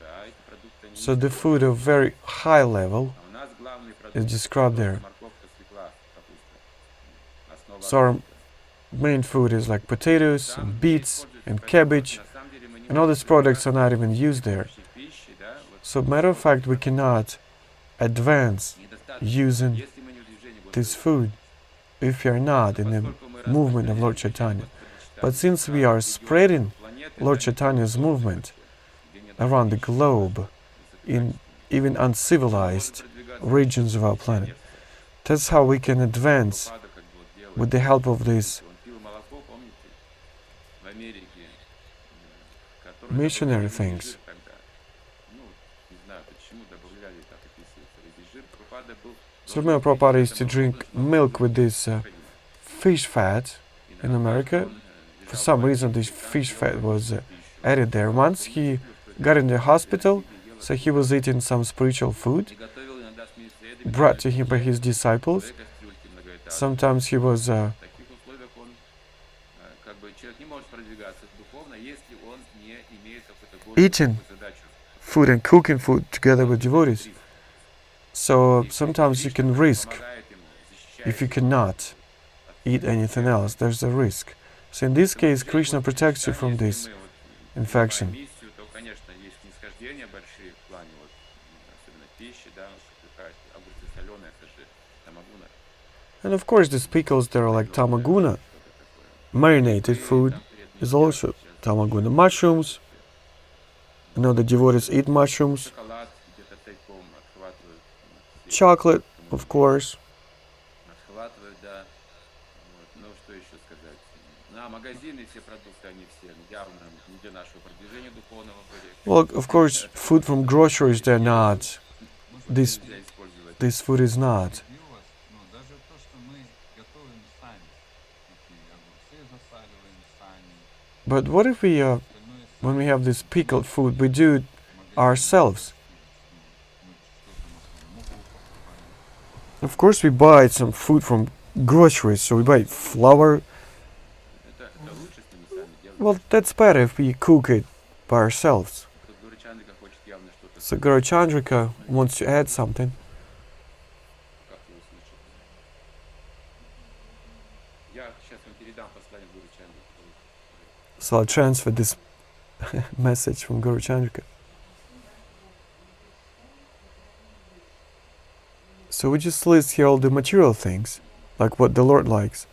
Speaker 2: so the food of very high level is described there. So our main food is like potatoes, and beets, and cabbage, and all these products are not even used there. So matter of fact, we cannot advance using this food if we are not in the movement of Lord Chaitanya. But since we are spreading Lord Chaitanya's movement around the globe, in even uncivilized regions of our planet, that's how we can advance with the help of these missionary things. So remember, Prabhupada used to drink milk with this fish fat in America. For some reason, this fish fat was added there. Once he got in the hospital, so he was eating some spiritual food brought to him by his disciples. Sometimes he was eating food and cooking food together with devotees. So sometimes you can risk, if you cannot eat anything else, there's a risk. So in this case, Krishna protects you from this infection. And of course, these pickles, they're like tamaguna. Marinated food is also tamaguna. Mushrooms, you know, the devotees eat mushrooms. chocolate, of course.
Speaker 1: Отхватывают, да. Вот. Ну, что еще сказать? На магазины все продукты, они все явно не для нашего продвижения духовного были.
Speaker 2: Well, of course, food from groceries, they're not. This
Speaker 1: Нельзя использовать.
Speaker 2: this food is not.
Speaker 6: Перебью вас, но даже то, что мы готовим сами, такие огурцы засаливаем сами,
Speaker 2: But what if we,
Speaker 6: остальное
Speaker 2: when we
Speaker 6: сами,
Speaker 2: have this pickled food, we do it ourselves?
Speaker 6: мы что-то на муку покупаем.
Speaker 2: Of course, we buy some food from groceries, so we buy flour.
Speaker 1: Это лучше, если мы сами делаем.
Speaker 2: Well, that's better if we cook it by ourselves.
Speaker 1: Тут Гуру Чандрика хочет явно что-то
Speaker 2: So Guru Chandrika wants to add something.
Speaker 1: как его услышать. Я сейчас вам передам послание Гуру Чандрика.
Speaker 2: So I'll transfer this message from Guru Chandrika. So we just list here all the material things, like what the Lord likes.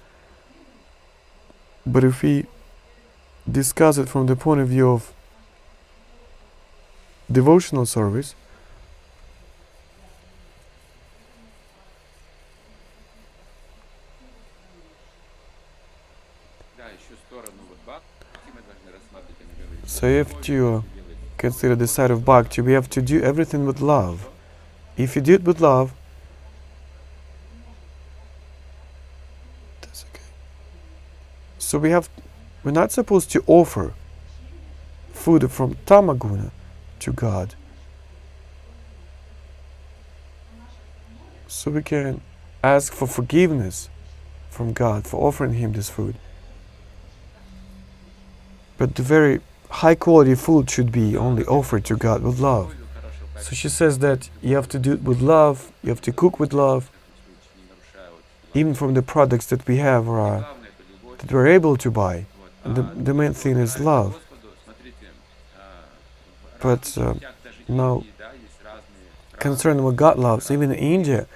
Speaker 2: But if we discuss it from the point of view of devotional service,
Speaker 1: Да, еще сторону вот бхакти мы должны рассматривать, они говорят.
Speaker 2: so you have to consider the side of bhakti. We have to do everything with love. If you do it with love, that's okay. So we're not supposed to offer food from tamaguna to God. So we can ask for forgiveness from God for offering Him this food. But the very high quality food should be only offered to God with love. So she says that you have to do it with love, you have to cook with love, even from the products that we have or that we're able to buy. And the main thing is love. But now, concerning what God loves, even in India,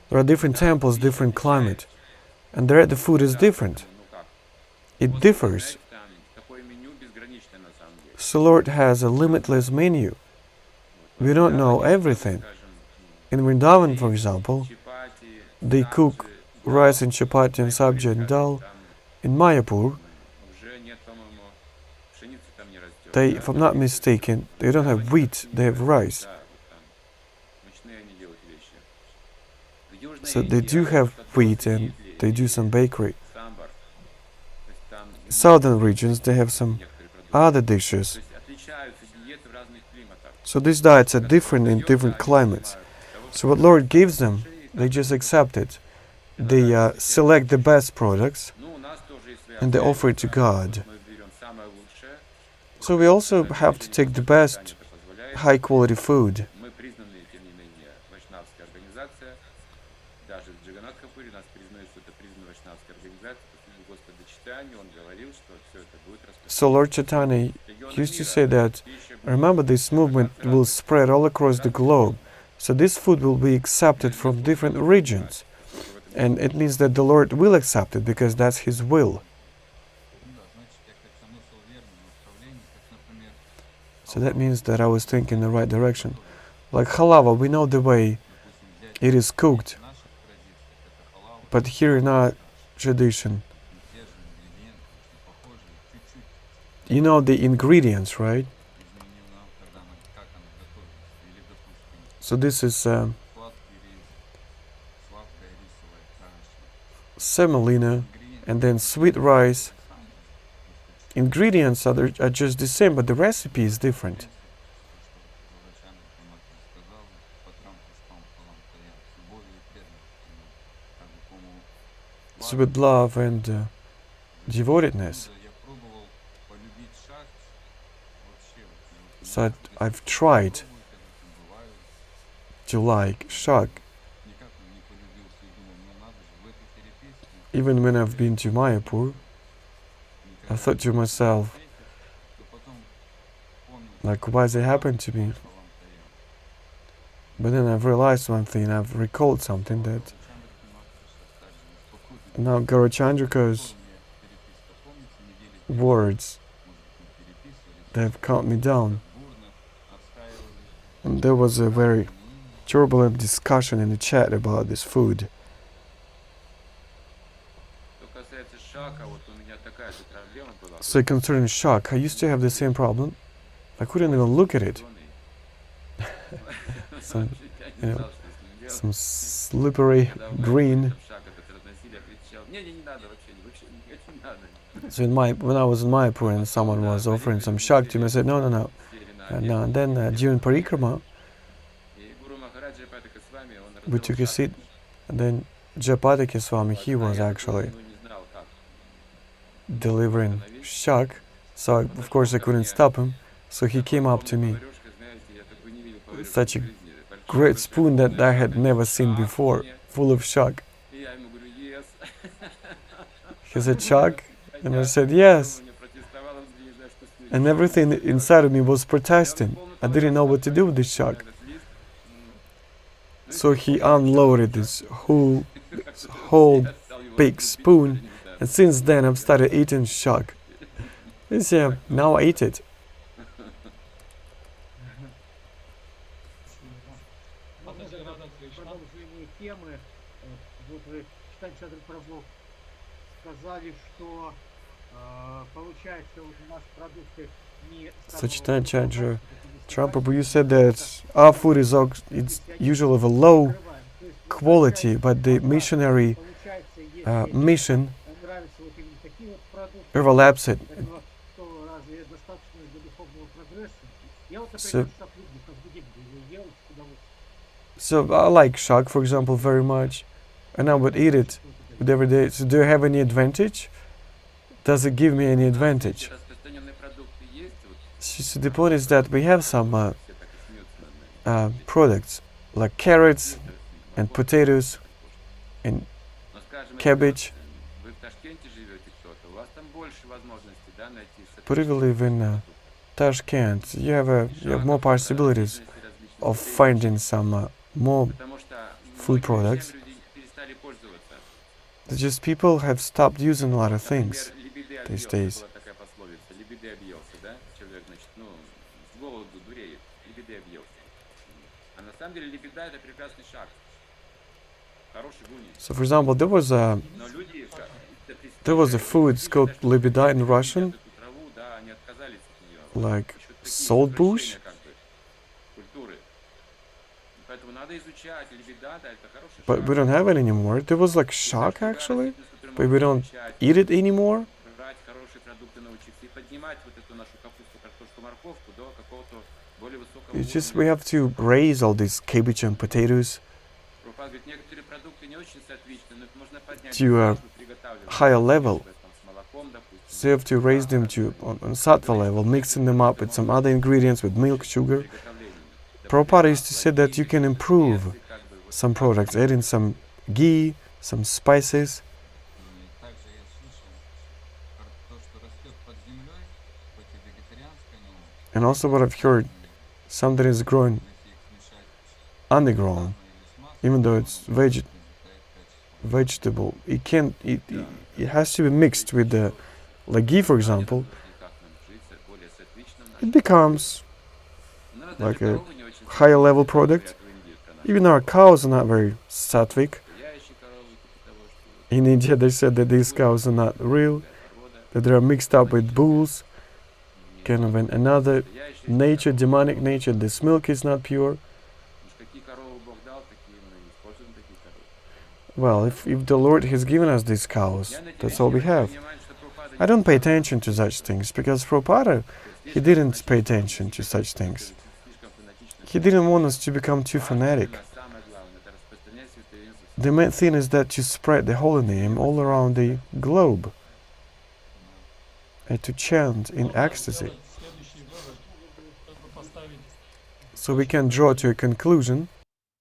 Speaker 2: there are different temples, different climate, and there the food is different. It differs. So Lord has a limitless menu. We don't know everything. In Vrindavan, for example, they cook rice and chapati and sabji and dal. In Mayapur, they, if I'm not mistaken, they don't have wheat, they have rice. So they do have wheat and they do some bakery. Southern regions, they have some other dishes. So these diets are different in different climates. So what Lord gives them, they just accept it. They select the best products and they offer it to God. So we also have to take the best high quality food. So Lord Chaitanya used to say that, remember, this movement will spread all across the globe. So this food will be accepted from different regions. And it means that the Lord will accept it because that's His will. So that means that I was thinking in the right direction. Like halava, we know the way it is cooked. But here in our tradition, you know the ingredients, right? So this is semolina and then sweet rice. Ingredients are just the same, but the recipe is different. So with love and devotedness. So I've tried to like shak. Even when I've been to Mayapur, I thought to myself, like, why does it happen to me? But then I've realized one thing, I've recalled something that now Guru Chandrika's words, they have calmed me down. And there was a very turbulent discussion in the chat about this food.
Speaker 1: Что касается шака, вот у меня такая же проблема была.
Speaker 2: So concerning shock, I used to have the same problem. I couldn't even look at it. Some,
Speaker 1: Я
Speaker 2: you
Speaker 1: не
Speaker 2: know,
Speaker 1: знал, что с ним делать.
Speaker 2: some slippery
Speaker 1: Когда у меня
Speaker 2: green.
Speaker 1: там шаг этот разносили, я кричал: не надо вообще не надо.
Speaker 2: So when I was in Mayapur and someone was offering some shock to me, I said no. And then during parikrama,
Speaker 1: И гуру Махарадж Jayapataki Swami, он
Speaker 2: we
Speaker 1: раздавал
Speaker 2: took a
Speaker 1: шаг.
Speaker 2: seat, and then Jayapataki Swami, he was actually
Speaker 1: Ну, не знал, как.
Speaker 2: delivering shock. So of course I couldn't stop him. So he came up to me,
Speaker 1: Поварёшка, знаете, я такой не видел поварёшку
Speaker 2: such a
Speaker 1: в жизни. Большой
Speaker 2: great
Speaker 1: такой
Speaker 2: spoon that I had
Speaker 1: огромный
Speaker 2: never seen
Speaker 1: шаг
Speaker 2: before,
Speaker 1: мне.
Speaker 2: full of shock.
Speaker 1: И я ему говорю: yes.
Speaker 2: He said, shock? And I said, yes.
Speaker 1: Он протестовал, он не знает, что с ним.
Speaker 2: And everything inside of me was protesting. I didn't know what to do with this shock.
Speaker 1: Этот лист,
Speaker 2: So he unloaded this whole big spoon, and since then I've started eating shock. Yes, yeah, now I eat it.
Speaker 3: Одна деградация
Speaker 5: В
Speaker 3: шла.
Speaker 5: продолжении темы, вот вы, Chaitanya Chandra prabhu, сказали, что получается вот у нас продукты не
Speaker 2: So Chaitanya Chandra Charan prabhu, you said that our food it's usually of a low quality, but the missionary mission overlaps it. So I like shock, for example, very much, and I would eat it with every day. So do I have any advantage? Does it give me any advantage?
Speaker 1: распространенные продукты есть, вот
Speaker 2: So the point is that we have some
Speaker 1: все так и смеются над нами.
Speaker 2: products like carrots and potatoes and
Speaker 1: Но, скажем, если
Speaker 2: cabbage.
Speaker 1: вы в Ташкенте живете кто-то, у вас там больше возможностей, да, найти
Speaker 2: But if you live in Tashkent, you have more possibilities of finding some more
Speaker 1: Потому что
Speaker 2: food products.
Speaker 1: люди перестали пользоваться.
Speaker 2: It's just people have stopped using a lot of things.
Speaker 1: Например, лебедей
Speaker 2: these
Speaker 1: объелся,
Speaker 2: days.
Speaker 1: была такая пословица: лебедей объелся, да? Человек, значит, ну, с голоду дуреет, лебедей объелся. А на самом деле лебеда — это прекрасный шаг, хороший гуни.
Speaker 2: So, for example, there was a
Speaker 1: Но люди,
Speaker 2: food, it's called lebeda in Russian,
Speaker 1: эту траву, да, они отказались от нее.
Speaker 2: like
Speaker 1: Еще такие
Speaker 2: salt bush.
Speaker 1: извращения, как бы, культуры. Поэтому надо изучать. Лебеда, да, это хороший
Speaker 2: But
Speaker 1: шаг.
Speaker 2: we don't have it anymore. There was like shock actually,
Speaker 1: Растительность, которую
Speaker 2: but we
Speaker 1: можно
Speaker 2: don't
Speaker 1: изучать,
Speaker 2: eat it anymore.
Speaker 1: брать хорошие продукты, научиться и поднимать вот эту нашу капусту, картошку, морковку до какого-то более высокого
Speaker 2: It's just
Speaker 1: уровня.
Speaker 2: we have to raise all these cabbage and potatoes
Speaker 1: Прабхупада говорит, некоторые продукты не очень соответствуют, но их можно поднять
Speaker 2: to a
Speaker 1: до приготавливания.
Speaker 2: higher level.
Speaker 1: Там с молоком, допустим.
Speaker 2: So you have to raise them to on sattva level, mixing them up with some other ingredients, with milk, sugar.
Speaker 1: Приготовление.
Speaker 2: Prabhupada used to say that you can improve
Speaker 1: Специи, как бы, вот
Speaker 2: some products, adding some ghee, some spices.
Speaker 6: И также я слышал про то, что растет под землей, хоть и вегетарианское, но
Speaker 2: And also what I've heard, some that is growing
Speaker 6: если их смешать
Speaker 2: underground,
Speaker 6: или с маслом,
Speaker 2: even though it's
Speaker 6: приобретает качество.
Speaker 2: vegetable, it has to be mixed with the, like ghee, for example.
Speaker 1: как нам жить более соответственно
Speaker 2: It
Speaker 1: нашим.
Speaker 2: becomes
Speaker 1: У нас
Speaker 2: like
Speaker 1: даже
Speaker 2: a
Speaker 1: коровы не очень
Speaker 2: higher level
Speaker 1: соответствуют,
Speaker 2: product.
Speaker 1: говорят, в Индии про наши
Speaker 2: Even our cows are not very sattvic.
Speaker 1: настоящие коровы, типа того, что
Speaker 2: In India, they said that these cows are not real,
Speaker 1: порода,
Speaker 2: that they are mixed up with bulls, kind of another
Speaker 1: настоящие
Speaker 2: nature,
Speaker 1: коровы.
Speaker 2: demonic nature. This milk is not pure.
Speaker 1: Уж какие коровы Бог дал, такие мы и используем такие коровы.
Speaker 2: Well, if the Lord has given us these cows,
Speaker 1: Я на эти
Speaker 2: that's
Speaker 1: вещи
Speaker 2: all we
Speaker 1: обращаю
Speaker 2: have.
Speaker 1: внимание, что Прабхупада
Speaker 2: I
Speaker 1: не
Speaker 2: don't pay
Speaker 1: сказал,
Speaker 2: attention to such things because Prabhupada,
Speaker 1: что
Speaker 2: he
Speaker 1: слишком
Speaker 2: didn't pay
Speaker 1: фанатично,
Speaker 2: attention to such things.
Speaker 1: слишком фанатично.
Speaker 2: He didn't want us to become too fanatic.
Speaker 1: Самое главное — это распространять святое имя.
Speaker 2: The main thing is that to spread the holy name all around the globe and to chant in
Speaker 3: Можно
Speaker 2: ecstasy.
Speaker 3: сделать следующий вывод, чтобы поставить.
Speaker 2: So we can draw to a conclusion.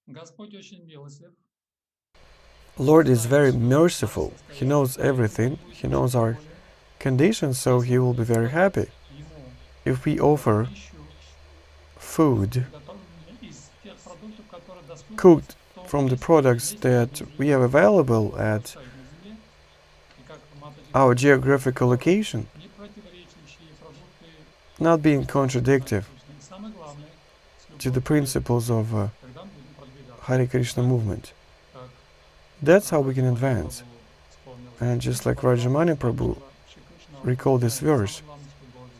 Speaker 3: Господь очень милостив.
Speaker 2: Lord is very merciful. He knows everything. He knows our conditions, so He will be very happy
Speaker 3: Ему
Speaker 2: if we offer
Speaker 3: пищу,
Speaker 2: food
Speaker 3: готовленную из тех продуктов, которые доступны
Speaker 2: cooked
Speaker 3: в том
Speaker 2: from the
Speaker 3: месте,
Speaker 2: products
Speaker 3: месте,
Speaker 2: that
Speaker 3: где
Speaker 2: we have available at
Speaker 3: поставить на земле. И как Матаджи
Speaker 2: our
Speaker 3: говорит,
Speaker 2: geographical location,
Speaker 3: не противоречащие продукты,
Speaker 2: not being contradictive
Speaker 3: и самое главное, с
Speaker 2: to the
Speaker 3: любовью,
Speaker 2: principles of
Speaker 3: когда мы будем продвигать
Speaker 2: Hare Krishna movement.
Speaker 3: как
Speaker 2: That's how we can
Speaker 3: Шримад
Speaker 2: advance.
Speaker 3: Бхагаватам вспомнил.
Speaker 2: And just like Rajamani Prabhu
Speaker 3: Шри Кришна
Speaker 2: recalled this
Speaker 3: напоминает
Speaker 2: verse,
Speaker 3: самое главное с любовью.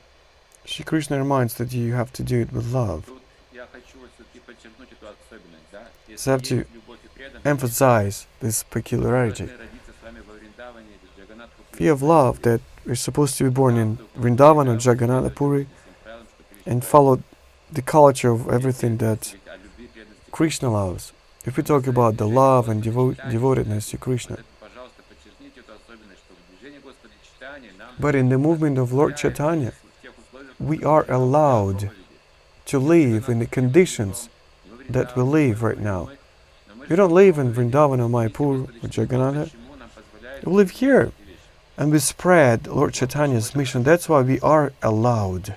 Speaker 2: Shri Krishna reminds that you have to do it with love.
Speaker 1: Тут я хочу вот все-таки подчеркнуть эту особенность, да?
Speaker 2: So
Speaker 1: Если
Speaker 2: I have to
Speaker 1: есть любовь и преданность,
Speaker 2: emphasize this
Speaker 1: мы
Speaker 2: peculiarity.
Speaker 1: должны родиться с вами во Вриндаване или в Джаганнатхапури.
Speaker 2: We have love that we're supposed to be born in Vrindavan or Jagannath Puri and follow the culture of everything that Krishna loves. If we talk about the love and devotedness to Krishna. But in the movement of Lord Chaitanya, we are allowed to live in the conditions that we live right now. We don't live in Vrindavan or Mayapur or Jagannatha. We live here and we spread Lord Chaitanya's mission. That's why we are allowed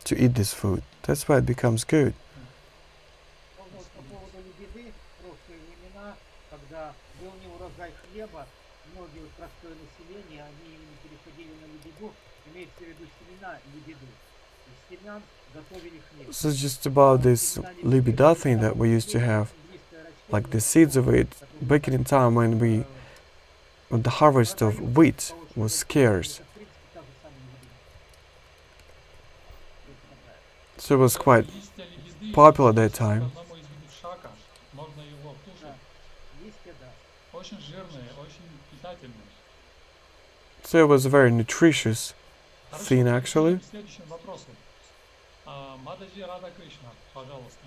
Speaker 2: to eat this food. That's why it becomes good.
Speaker 5: Вот по поводу лебеды, прошлые времена, когда был неурожай хлеба, многие вот простое население, они именно переходили на лебеду, имеется в виду семена лебеды. Из семян готовили хлеб.
Speaker 2: This is just about this libida thing that we used to have, like the seeds of it, back in time when the harvest of wheat was scarce. So it was quite
Speaker 3: Листья лебеды
Speaker 2: popular at that
Speaker 3: по
Speaker 2: time.
Speaker 3: одному из видов шака. Можно его кушать.
Speaker 5: Листья, да.
Speaker 3: Очень жирные, очень питательные.
Speaker 2: So it was a very nutritious
Speaker 3: Хорошо,
Speaker 2: thing actually.
Speaker 3: переходим к следующему вопросу. Мададжи Рада Кришна, пожалуйста.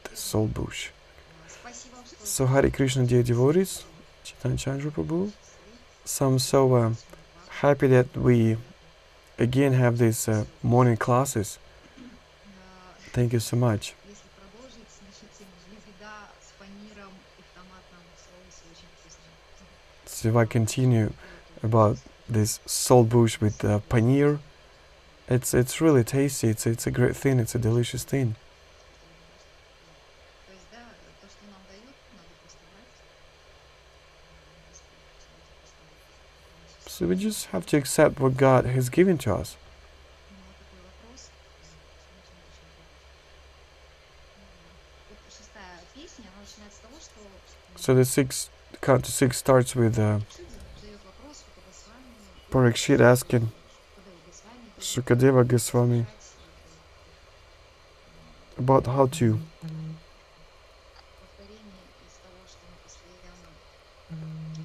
Speaker 2: The soul bush. So Hare Krishna, dear devotees, Chaitanya Chandra prabhu. So I'm so happy that we again have these morning classes. Thank you so much.
Speaker 7: Если продолжить, значит, лебеда с паниром и в томатном соусе очень вкусно.
Speaker 2: So if I continue about this salt bush with paneer, it's really tasty. It's a great thing. It's a delicious thing.
Speaker 7: То есть, да, то, что нам дают, надо просто брать.
Speaker 2: So we just have to accept what God has given to us.
Speaker 7: У меня такой вопрос. Вот шестая песня, она начинается с того, что
Speaker 2: So the count to six starts with
Speaker 7: Шидзин задает вопрос Госвами,
Speaker 2: Parikshit asking Sukadeva Goswami about how to
Speaker 7: повторение из того, что мы постоянно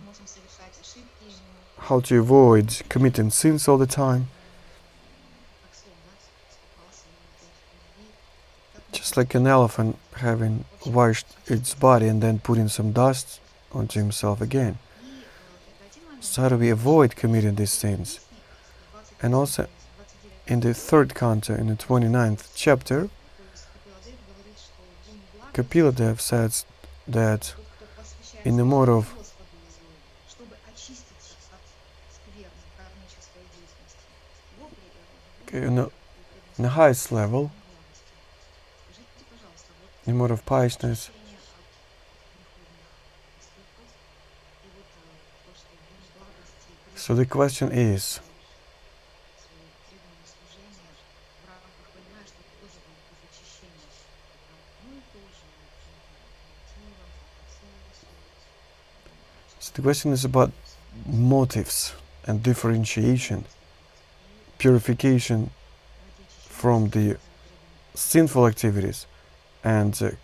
Speaker 7: можем совершать ошибки,
Speaker 2: how to avoid committing sins all the time,
Speaker 7: как слон, да, искупался и идет впереди.
Speaker 2: just like an elephant having washed its body and then putting some dust onto himself again. So how do we avoid committing these sins? And also in the third canto, in the 29th chapter, Kapiladev says that in the mode of in the highest level, in the mode of piousness, so the question is, the question is about motives and differentiation, purification from the sinful activities, and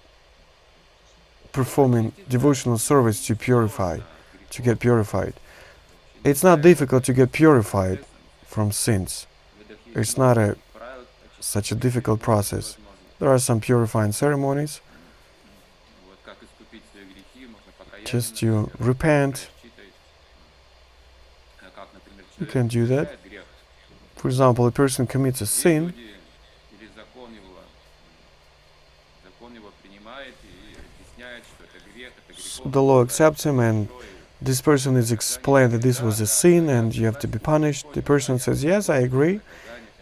Speaker 2: performing devotional service to get purified. It's not difficult to get purified from sins. It's not such a difficult process. There are some purifying ceremonies. Just to repent, you can do that. For example, a person commits a sin, so the law accepts him, and this person is explained that this was a sin and you have to be punished. The person says, yes, I agree,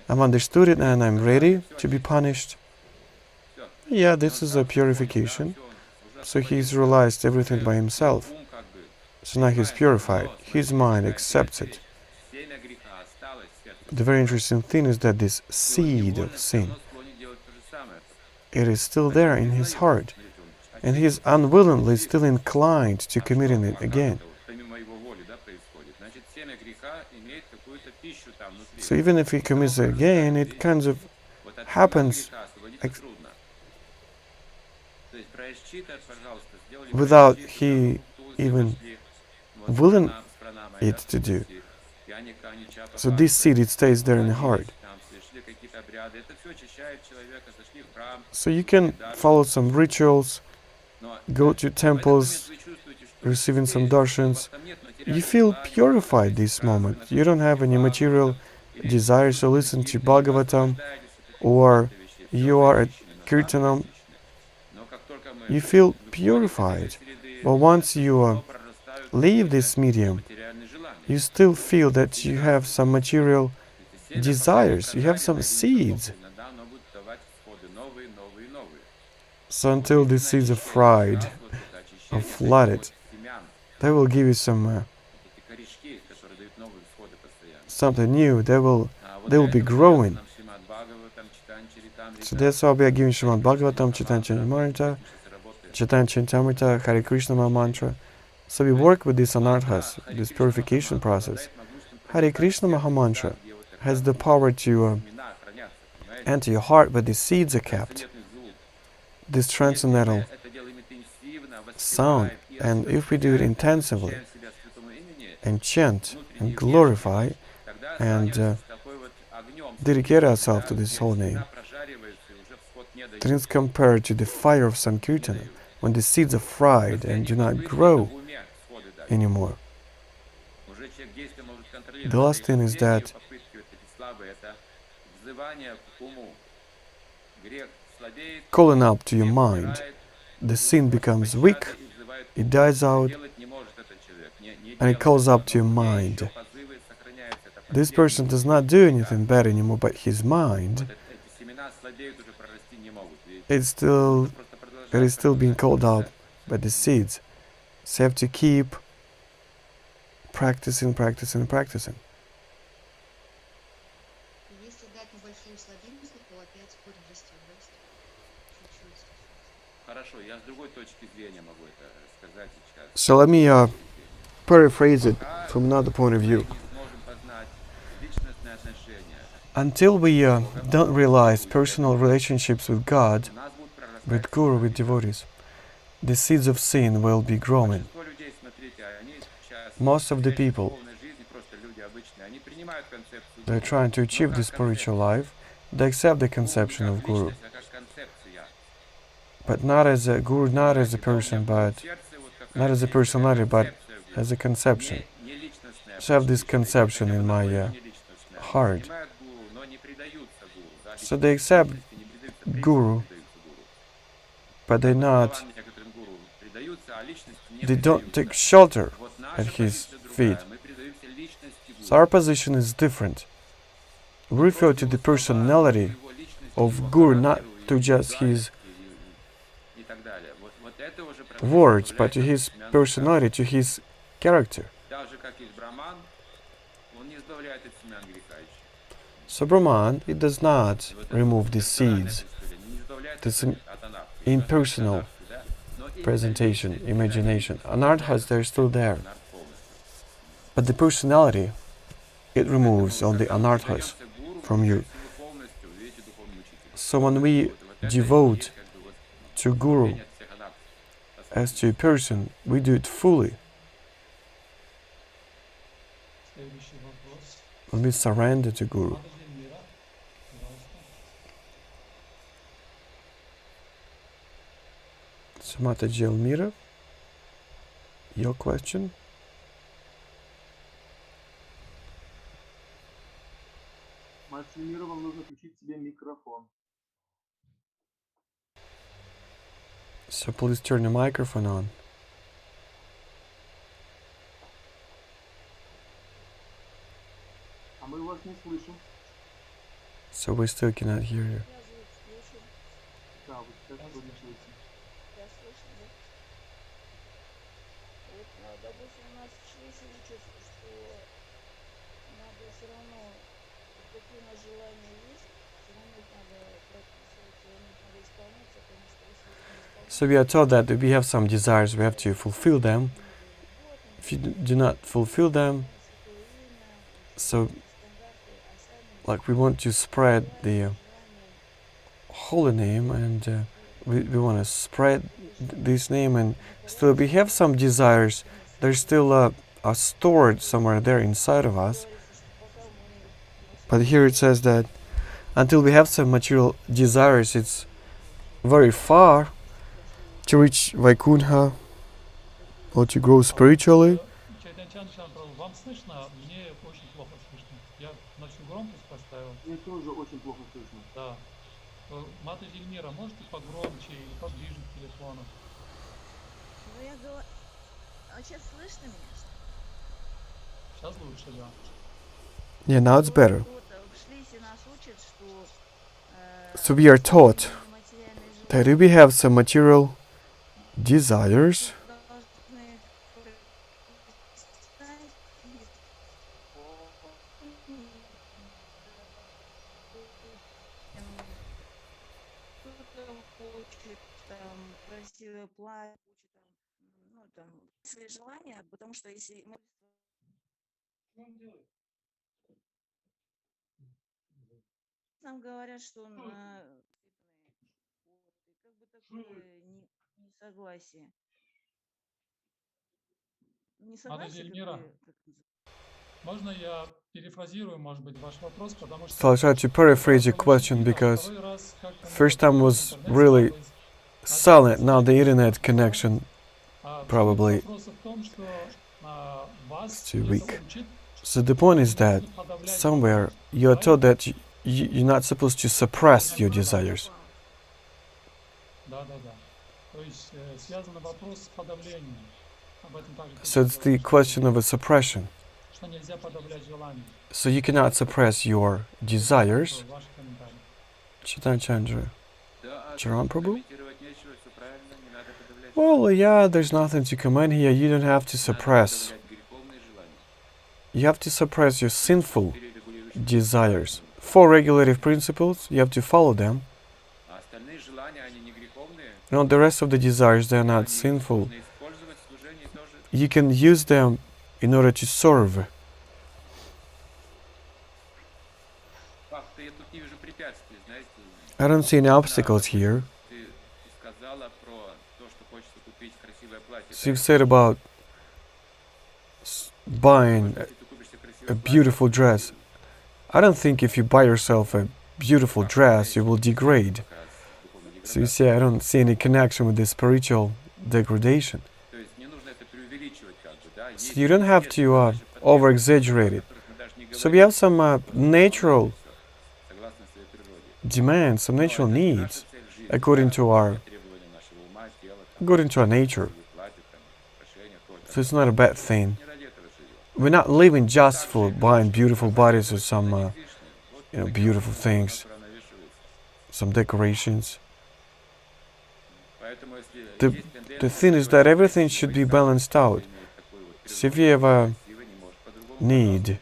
Speaker 2: I've understood it and I'm ready to be punished. Yeah, this is a purification. So he's realized everything by himself. So now he's purified. His mind accepts it. The very interesting thing is that this seed of sin it is still there in his heart, and he is unwillingly still inclined to committing it again. So even if he commits it again, it kind of happens without he even willing it to do. So this seed, it stays there in the heart. So you can follow some rituals, go to temples, receiving some darshans. You feel purified this moment. You don't have any material desires to listen to Bhagavatam, or you are at Kirtanam. You feel purified. But once you leave this medium, you still feel that you have some material desires, you have some seeds. So until these seeds are fried or flooded, they will give you some something new. They will be growing. So that's why we are giving Shrimad Bhagavatam, Chaitanya Chandra Maharaj, Chaitanya Chandra, Hare Krishna Mantra. So we work with these anarthas, this purification process. Hare Krishna Mahamantra has the power to enter your heart, but the seeds are kept. This transcendental sound, and if we do it intensively, and chant, and glorify, and dedicate ourselves to this whole name, then it's compared to the fire of Sankirtana, when the seeds are fried and do not grow anymore. The last thing is that calling up to your mind, the sin becomes weak, it dies out, and it calls up to your mind. This person does not do anything bad anymore, but his mind, it is still being called out by the seeds. So you have to keep practicing.
Speaker 7: Если дать небольшую слабинку, то опять корень растет, да? Чуть-чуть.
Speaker 1: Хорошо, я с другой точки зрения могу это сказать сейчас.
Speaker 2: So let me paraphrase it from another point of view. Until we don't realize personal relationships with God, with Guru, with devotees, the seeds of sin will be growing. Most of the people, they're trying to achieve the spiritual life, they accept the conception of Guru. But not as a Guru, not as a person, but not as a personality, but as a conception. So I have this conception in my heart. So they accept Guru, but they don't take shelter at his feet. So our position is different. We refer to the personality of Guru, not to just his words, but to his personality, to his character. So Brahman, it does not remove the seeds. This impersonal presentation, imagination. Anarthas, they're still there. But the personality, it removes all the anarthas from you. So when we devote to Guru as to a person, we do it fully. When we surrender to Guru. So Mataji Elmira, your question?
Speaker 4: Мать Эльмира, вам нужно включить себе микрофон.
Speaker 2: So please turn the microphone on.
Speaker 4: А мы вас не слышим.
Speaker 2: So we still cannot hear you.
Speaker 4: Да, вы сейчас вроде слышите.
Speaker 8: Я слышно, да? Вот, допустим, у нас члесе учится, что надо все равно, какие у нас желания есть, все равно их надо прописывать. надо исполнять законы, что если их не исполнять,
Speaker 2: So we are told that if we have some desires, we have to fulfill them. If you do not fulfill them,
Speaker 8: святое имя,
Speaker 2: so
Speaker 8: учить стандарты, а сами
Speaker 2: like we want to spread the
Speaker 8: желания,
Speaker 2: holy name, and we want to spread this name, and
Speaker 8: не
Speaker 2: still we have some desires. They're still are stored somewhere there inside of us.
Speaker 8: говорится, что пока мы
Speaker 2: But here it says that until we have some material desires, it's very far to reach Vaikuntha or to grow spiritually.
Speaker 3: Chaitanya Chandra Charan prabhu, вам слышно? Мне очень плохо слышно. Я на всю громкость поставил.
Speaker 4: Мне тоже очень плохо слышно.
Speaker 3: Да. Матаджи Эльмира, можете погромче или поближе к телефону?
Speaker 8: Ну, я говорю, а сейчас слышно меня?
Speaker 3: Сейчас лучше, да.
Speaker 2: Yeah, now it's better.
Speaker 8: Вот в Шлисе нас учат, что
Speaker 2: So we are taught
Speaker 8: материальные
Speaker 2: that if we have some material desires,
Speaker 8: должны кто-то хочет там красивое платье, хочет там, ну там свои желания, потому что если мы нам говорят, что и как бы такое несогласие.
Speaker 3: Матаджи
Speaker 8: Несогласие,
Speaker 3: Эльмира,
Speaker 8: как называется?
Speaker 3: можно я перефразирую, может быть, ваш вопрос, потому
Speaker 2: so I'll
Speaker 3: что
Speaker 2: try to paraphrase your question because first time was really silent, now the internet connection probably
Speaker 3: вопрос в том, что вас
Speaker 2: it's too
Speaker 3: где-то
Speaker 2: weak.
Speaker 3: учат,
Speaker 2: So the point is that somewhere you are told that you're not supposed to suppress your desires.
Speaker 3: Да. То есть связан вопрос с подавлением. Об этом также
Speaker 2: So it's the question of a suppression.
Speaker 3: что нельзя подавлять желания.
Speaker 2: So you cannot suppress your desires.
Speaker 3: Ваши комментарии.
Speaker 2: Chaitanya Chandra
Speaker 1: Да,
Speaker 2: Charan prabhu?
Speaker 1: комментировать нечего, все правильно, не надо подавлять.
Speaker 2: Well, yeah, there's nothing to comment here. You don't have to
Speaker 1: Надо
Speaker 2: suppress.
Speaker 1: подавлять греховные желания.
Speaker 2: You have to suppress your sinful
Speaker 1: Перерегулирующие
Speaker 2: desires. 4 regulative principles, you have to follow them.
Speaker 1: А остальные желания, они не греховные.
Speaker 2: You know, the rest of the desires, they are not
Speaker 1: Они
Speaker 2: sinful.
Speaker 1: можно использовать в служении тоже.
Speaker 2: You can use them in order to serve.
Speaker 1: Как-то я тут не вижу препятствий, знаете.
Speaker 2: I don't see any obstacles here.
Speaker 1: Ты сказала про то, что хочется купить красивое платье.
Speaker 2: So you've said about buying
Speaker 1: Если ты купишь себе
Speaker 2: a
Speaker 1: красивое платье,
Speaker 2: beautiful dress. I don't think if you buy yourself a beautiful dress, you will degrade.
Speaker 1: как раз духовная
Speaker 2: So you
Speaker 1: деградация.
Speaker 2: say, I don't see any connection with the spiritual degradation.
Speaker 1: То есть не нужно это преувеличивать, как бы, да.
Speaker 2: So
Speaker 1: Есть
Speaker 2: you don't have to
Speaker 1: естественные наши
Speaker 2: over-exaggerate it.
Speaker 1: потребности, о которых мы даже не
Speaker 2: So we
Speaker 1: говорим.
Speaker 2: have some natural
Speaker 1: Согласно своей природе.
Speaker 2: demands, some
Speaker 1: Но
Speaker 2: natural
Speaker 1: это не
Speaker 2: needs
Speaker 1: наша цель жизни,
Speaker 2: according
Speaker 1: да,
Speaker 2: to our
Speaker 1: требования нашего ума, тела, там,
Speaker 2: according to our nature.
Speaker 1: красивые платья, там, украшения, только.
Speaker 2: So it's not a bad thing.
Speaker 1: Не ради этого живем.
Speaker 2: We're not living just for buying beautiful bodies or some
Speaker 1: Вот такие
Speaker 2: beautiful things,
Speaker 1: которые навешиваются.
Speaker 2: some decorations.
Speaker 1: Поэтому, если
Speaker 2: The-
Speaker 1: есть тенденция
Speaker 2: The thing is that everything should be balanced out. So if you have a need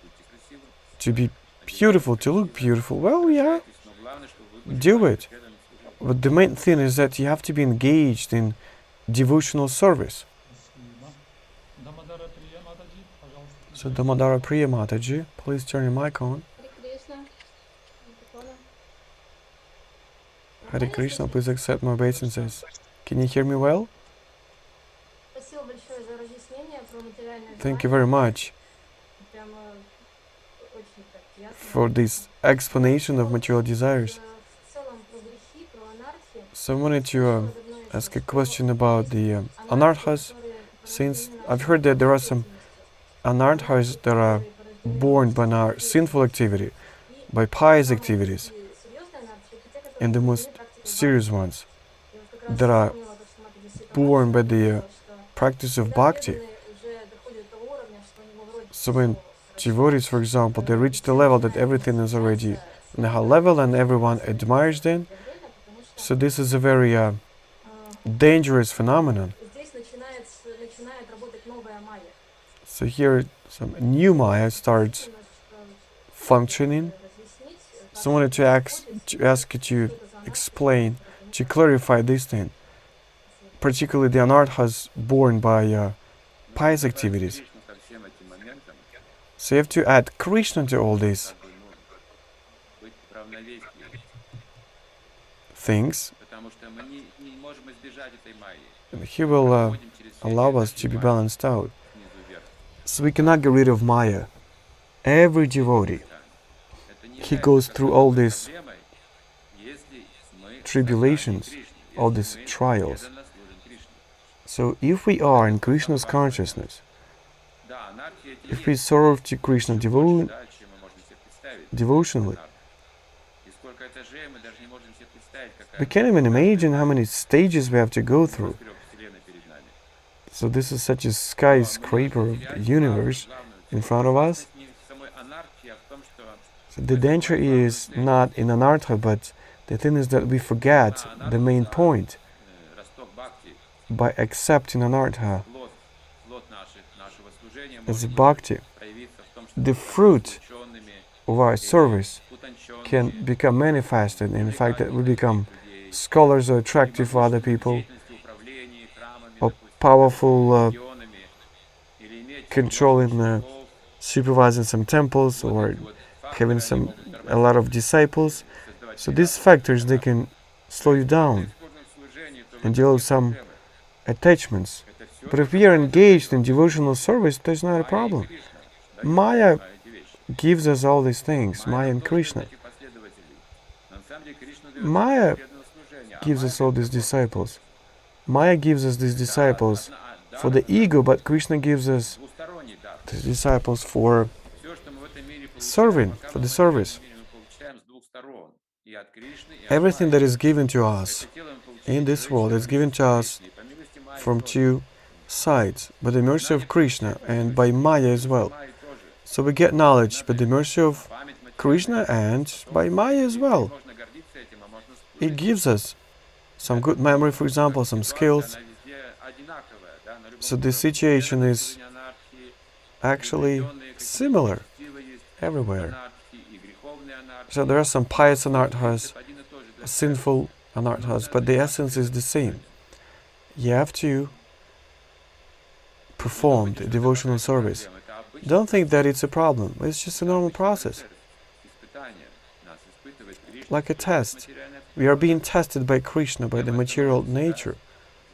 Speaker 2: to be beautiful, to look beautiful, well, yeah, do it. But the main thing is that you have to be engaged in devotional service.
Speaker 3: Спасибо. Дамадара Прия Матаджи, пожалуйста.
Speaker 2: So Damadara Priya Mataji, please turn your mic on. Hare Krishna, please accept my obeisances. Can you hear me well?
Speaker 9: Спасибо большое за разъяснение про материальное
Speaker 2: Thank you
Speaker 9: желание.
Speaker 2: very much
Speaker 9: Прямо очень так ясно.
Speaker 2: for this explanation of material desires.
Speaker 9: В целом про грехи, про анархию.
Speaker 2: So I wanted to
Speaker 9: Слышала в одной из
Speaker 2: ask a
Speaker 9: школ,
Speaker 2: question about the
Speaker 9: анархии,
Speaker 2: anarthas,
Speaker 9: которые
Speaker 2: since
Speaker 9: порождены
Speaker 2: I've
Speaker 9: нашей
Speaker 2: heard that there are some
Speaker 9: деятельностью,
Speaker 2: anarthas that are
Speaker 9: которые порождены
Speaker 2: born by our
Speaker 9: нашей
Speaker 2: sinful activity,
Speaker 9: деятельностью.
Speaker 2: by pious
Speaker 9: И
Speaker 2: activities,
Speaker 9: самые серьезные анархии, это те, которые
Speaker 2: and the most
Speaker 9: порождены практикой
Speaker 2: serious
Speaker 9: бхакти.
Speaker 2: ones
Speaker 9: И вот как раз
Speaker 2: that are
Speaker 9: вспомнила то, что Матаджи Сита
Speaker 2: born by
Speaker 9: Махарадж
Speaker 2: the
Speaker 9: говорила, что
Speaker 2: practice of
Speaker 9: когда
Speaker 2: bhakti.
Speaker 9: преданные уже доходят до того уровня, что у него вроде
Speaker 2: So when
Speaker 9: всё
Speaker 2: devotees, for example, they reach the level that everything is already on a high level and everyone admires them, so this is a very dangerous phenomenon.
Speaker 9: здесь начинает работать новая майя.
Speaker 2: So here some new Maya starts
Speaker 9: Немножечко
Speaker 2: functioning.
Speaker 9: разъяснить,
Speaker 2: So I wanted to ask you to
Speaker 9: что это за
Speaker 2: explain, to clarify this thing, particularly the anarthas born by pious activities.
Speaker 1: Кришну ко всем этим моментам,
Speaker 2: So you have to add Krishna to all these
Speaker 1: как бы, быть в равновесии,
Speaker 2: things,
Speaker 1: потому что мы не можем избежать этой майи.
Speaker 2: and He will
Speaker 1: Проходим через все
Speaker 2: allow
Speaker 1: эти
Speaker 2: us to be
Speaker 1: майи
Speaker 2: balanced out.
Speaker 1: снизу вверх.
Speaker 2: So we cannot get rid of Maya. Every devotee,
Speaker 1: Это не
Speaker 2: he
Speaker 1: является
Speaker 2: goes through all
Speaker 1: какой-то
Speaker 2: these
Speaker 1: проблемой, если мы
Speaker 2: tribulations,
Speaker 1: в Кришне,
Speaker 2: all
Speaker 1: если
Speaker 2: these
Speaker 1: мы
Speaker 2: trials.
Speaker 1: преданно служим Кришне.
Speaker 2: So if we are in Krishna's consciousness,
Speaker 1: Да, анархия это и
Speaker 2: if we
Speaker 1: есть
Speaker 2: serve to Krishna
Speaker 1: чуть больше, да, чем мы можем себе представить.
Speaker 2: devotionally,
Speaker 1: Анархия. И сколько этажей мы даже не можем себе представить, какая
Speaker 2: we can't even imagine how many stages we have to go through.
Speaker 1: поперек Вселенной перед нами.
Speaker 2: So this is such a skyscraper of the universe in front of us.
Speaker 1: Опасность не в самой анархии, а в том, что
Speaker 2: So the danger is not in anartha, but the thing is that we forget the main point
Speaker 1: росток бхакти,
Speaker 2: by accepting anartha
Speaker 1: плод нашего служения
Speaker 2: as a
Speaker 1: может
Speaker 2: bhakti.
Speaker 1: проявиться в том, что
Speaker 2: The fruit
Speaker 1: учеными,
Speaker 2: of our service
Speaker 1: утонченными,
Speaker 2: can become manifested in the fact that we become scholars or attractive for other people,
Speaker 1: деятельностью управления храмами,
Speaker 2: or
Speaker 1: допустим,
Speaker 2: powerful
Speaker 1: регионами, или иметь
Speaker 2: controlling,
Speaker 1: учеников.
Speaker 2: supervising some temples,
Speaker 1: Вот
Speaker 2: or
Speaker 1: эти вот
Speaker 2: having
Speaker 1: факторы, они
Speaker 2: some
Speaker 1: могут
Speaker 2: a lot of disciples.
Speaker 1: создавать
Speaker 2: So these factors, they can slow you down
Speaker 1: исходном служении, то в
Speaker 2: and
Speaker 1: этом
Speaker 2: develop
Speaker 1: нет
Speaker 2: some
Speaker 1: проблемы.
Speaker 2: attachments.
Speaker 1: Это всё
Speaker 2: But if we are engaged in devotional service, there's not a
Speaker 1: Майя и
Speaker 2: problem.
Speaker 1: Кришна дают
Speaker 2: Maya
Speaker 1: эти вещи.
Speaker 2: gives us all these things,
Speaker 1: Майя
Speaker 2: Maya
Speaker 1: нам
Speaker 2: and
Speaker 1: тоже
Speaker 2: Krishna.
Speaker 1: дает эти последователей. Но на самом деле Кришна дает
Speaker 2: Майя
Speaker 1: преданного служения, а
Speaker 2: gives
Speaker 1: Майя
Speaker 2: us all
Speaker 1: дает
Speaker 2: these
Speaker 1: любовь.
Speaker 2: disciples. Maya gives us these
Speaker 1: Это
Speaker 2: disciples
Speaker 1: дар
Speaker 2: for the ego, but Krishna gives us
Speaker 1: двусторонний дар.
Speaker 2: the disciples for
Speaker 1: Всё, что мы в этом мире получаем,
Speaker 2: serving,
Speaker 1: пока
Speaker 2: for
Speaker 1: мы
Speaker 2: the
Speaker 1: в этом
Speaker 2: service.
Speaker 1: мире, мы получаем с двух сторон. И от Кришны, и от
Speaker 2: Everything that
Speaker 1: Майи.
Speaker 2: is given to us
Speaker 1: Это тело мы получили
Speaker 2: in this world is
Speaker 1: человеческое,
Speaker 2: given to us
Speaker 1: Кришне, и по милости Майи
Speaker 2: from
Speaker 1: тоже.
Speaker 2: two sides, by the mercy of Krishna and by Maya as well.
Speaker 1: Майи тоже.
Speaker 2: So we get knowledge by the mercy of
Speaker 1: Память
Speaker 2: Krishna
Speaker 1: материальная.
Speaker 2: and by Maya as well.
Speaker 1: Можно гордиться этим, а можно
Speaker 2: It
Speaker 1: служить.
Speaker 2: gives us some good memory, for example, some skills.
Speaker 1: Ситуация, она везде одинаковая, да, на любом
Speaker 2: So the
Speaker 1: уровне.
Speaker 2: situation is
Speaker 1: Уровень анархии,
Speaker 2: actually
Speaker 1: приведенные какие-то
Speaker 2: similar
Speaker 1: стилы есть,
Speaker 2: everywhere.
Speaker 1: анархии и греховные анархии.
Speaker 2: So there are some pious anarthas,
Speaker 1: Принцип один и тот же для всех.
Speaker 2: sinful anarthas, but the essence is the same. You have to perform the devotional service.
Speaker 1: Это обычный
Speaker 2: Don't think that it's a problem. It's just a normal process.
Speaker 1: испытание. Нас испытывает Кришна,
Speaker 2: Like a
Speaker 1: испытывает
Speaker 2: test.
Speaker 1: материальная
Speaker 2: We are being tested by Krishna, by the material nature.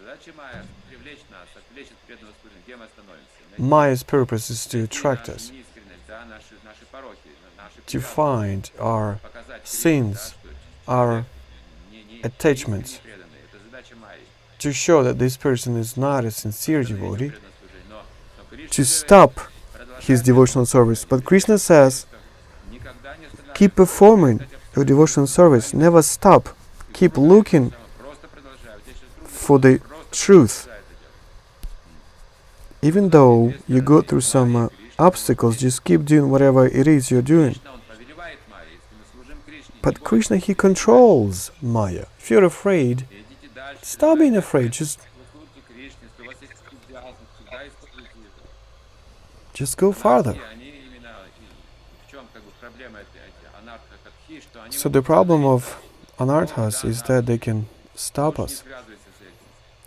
Speaker 1: задача Майя привлечь нас, отвлечь от преданного служения. Где мы остановимся?
Speaker 2: Maya's purpose is to
Speaker 1: Найти
Speaker 2: attract
Speaker 1: нашу
Speaker 2: us,
Speaker 1: неискренность, да, наши пороки, наши
Speaker 2: to
Speaker 1: преграды.
Speaker 2: find our
Speaker 1: Показать Кришне,
Speaker 2: sins,
Speaker 1: да, что
Speaker 2: our
Speaker 1: человек не
Speaker 2: attachments,
Speaker 1: искренне преданный. Это задача Майи.
Speaker 2: to show that this person is not a sincere
Speaker 1: Преданный
Speaker 2: devotee,
Speaker 1: преданное служение. Но Кришна
Speaker 2: to
Speaker 1: говорит,
Speaker 2: stop
Speaker 1: продолжай
Speaker 2: his devotional service. But Krishna says,
Speaker 1: никогда не останавливайся,
Speaker 2: keep performing your devotional service, never stop, keep looking
Speaker 1: просто продолжай. У тебя сейчас трудно,
Speaker 2: for the
Speaker 1: просто
Speaker 2: truth.
Speaker 1: продолжай это делать.
Speaker 2: Even though you go through some obstacles, just keep doing whatever it is you're doing.
Speaker 1: Кришна, он повелевает Майе, если мы служим Кришне, не
Speaker 2: But
Speaker 1: бойтесь,
Speaker 2: Krishna, he controls Maya. If you're afraid,
Speaker 1: идите дальше,
Speaker 2: stop being
Speaker 1: да,
Speaker 2: afraid, just
Speaker 1: служите Кришне, если у вас есть энтузиазм, всегда используйте это.
Speaker 2: just go farther.
Speaker 1: Анархия, они именно, в чем как бы проблема эти анархо-катхи, что они
Speaker 2: So the
Speaker 1: могут
Speaker 2: problem
Speaker 1: остановить
Speaker 2: of anarthas is that they can stop
Speaker 1: нас.
Speaker 2: us.
Speaker 1: Не связывайся с этим.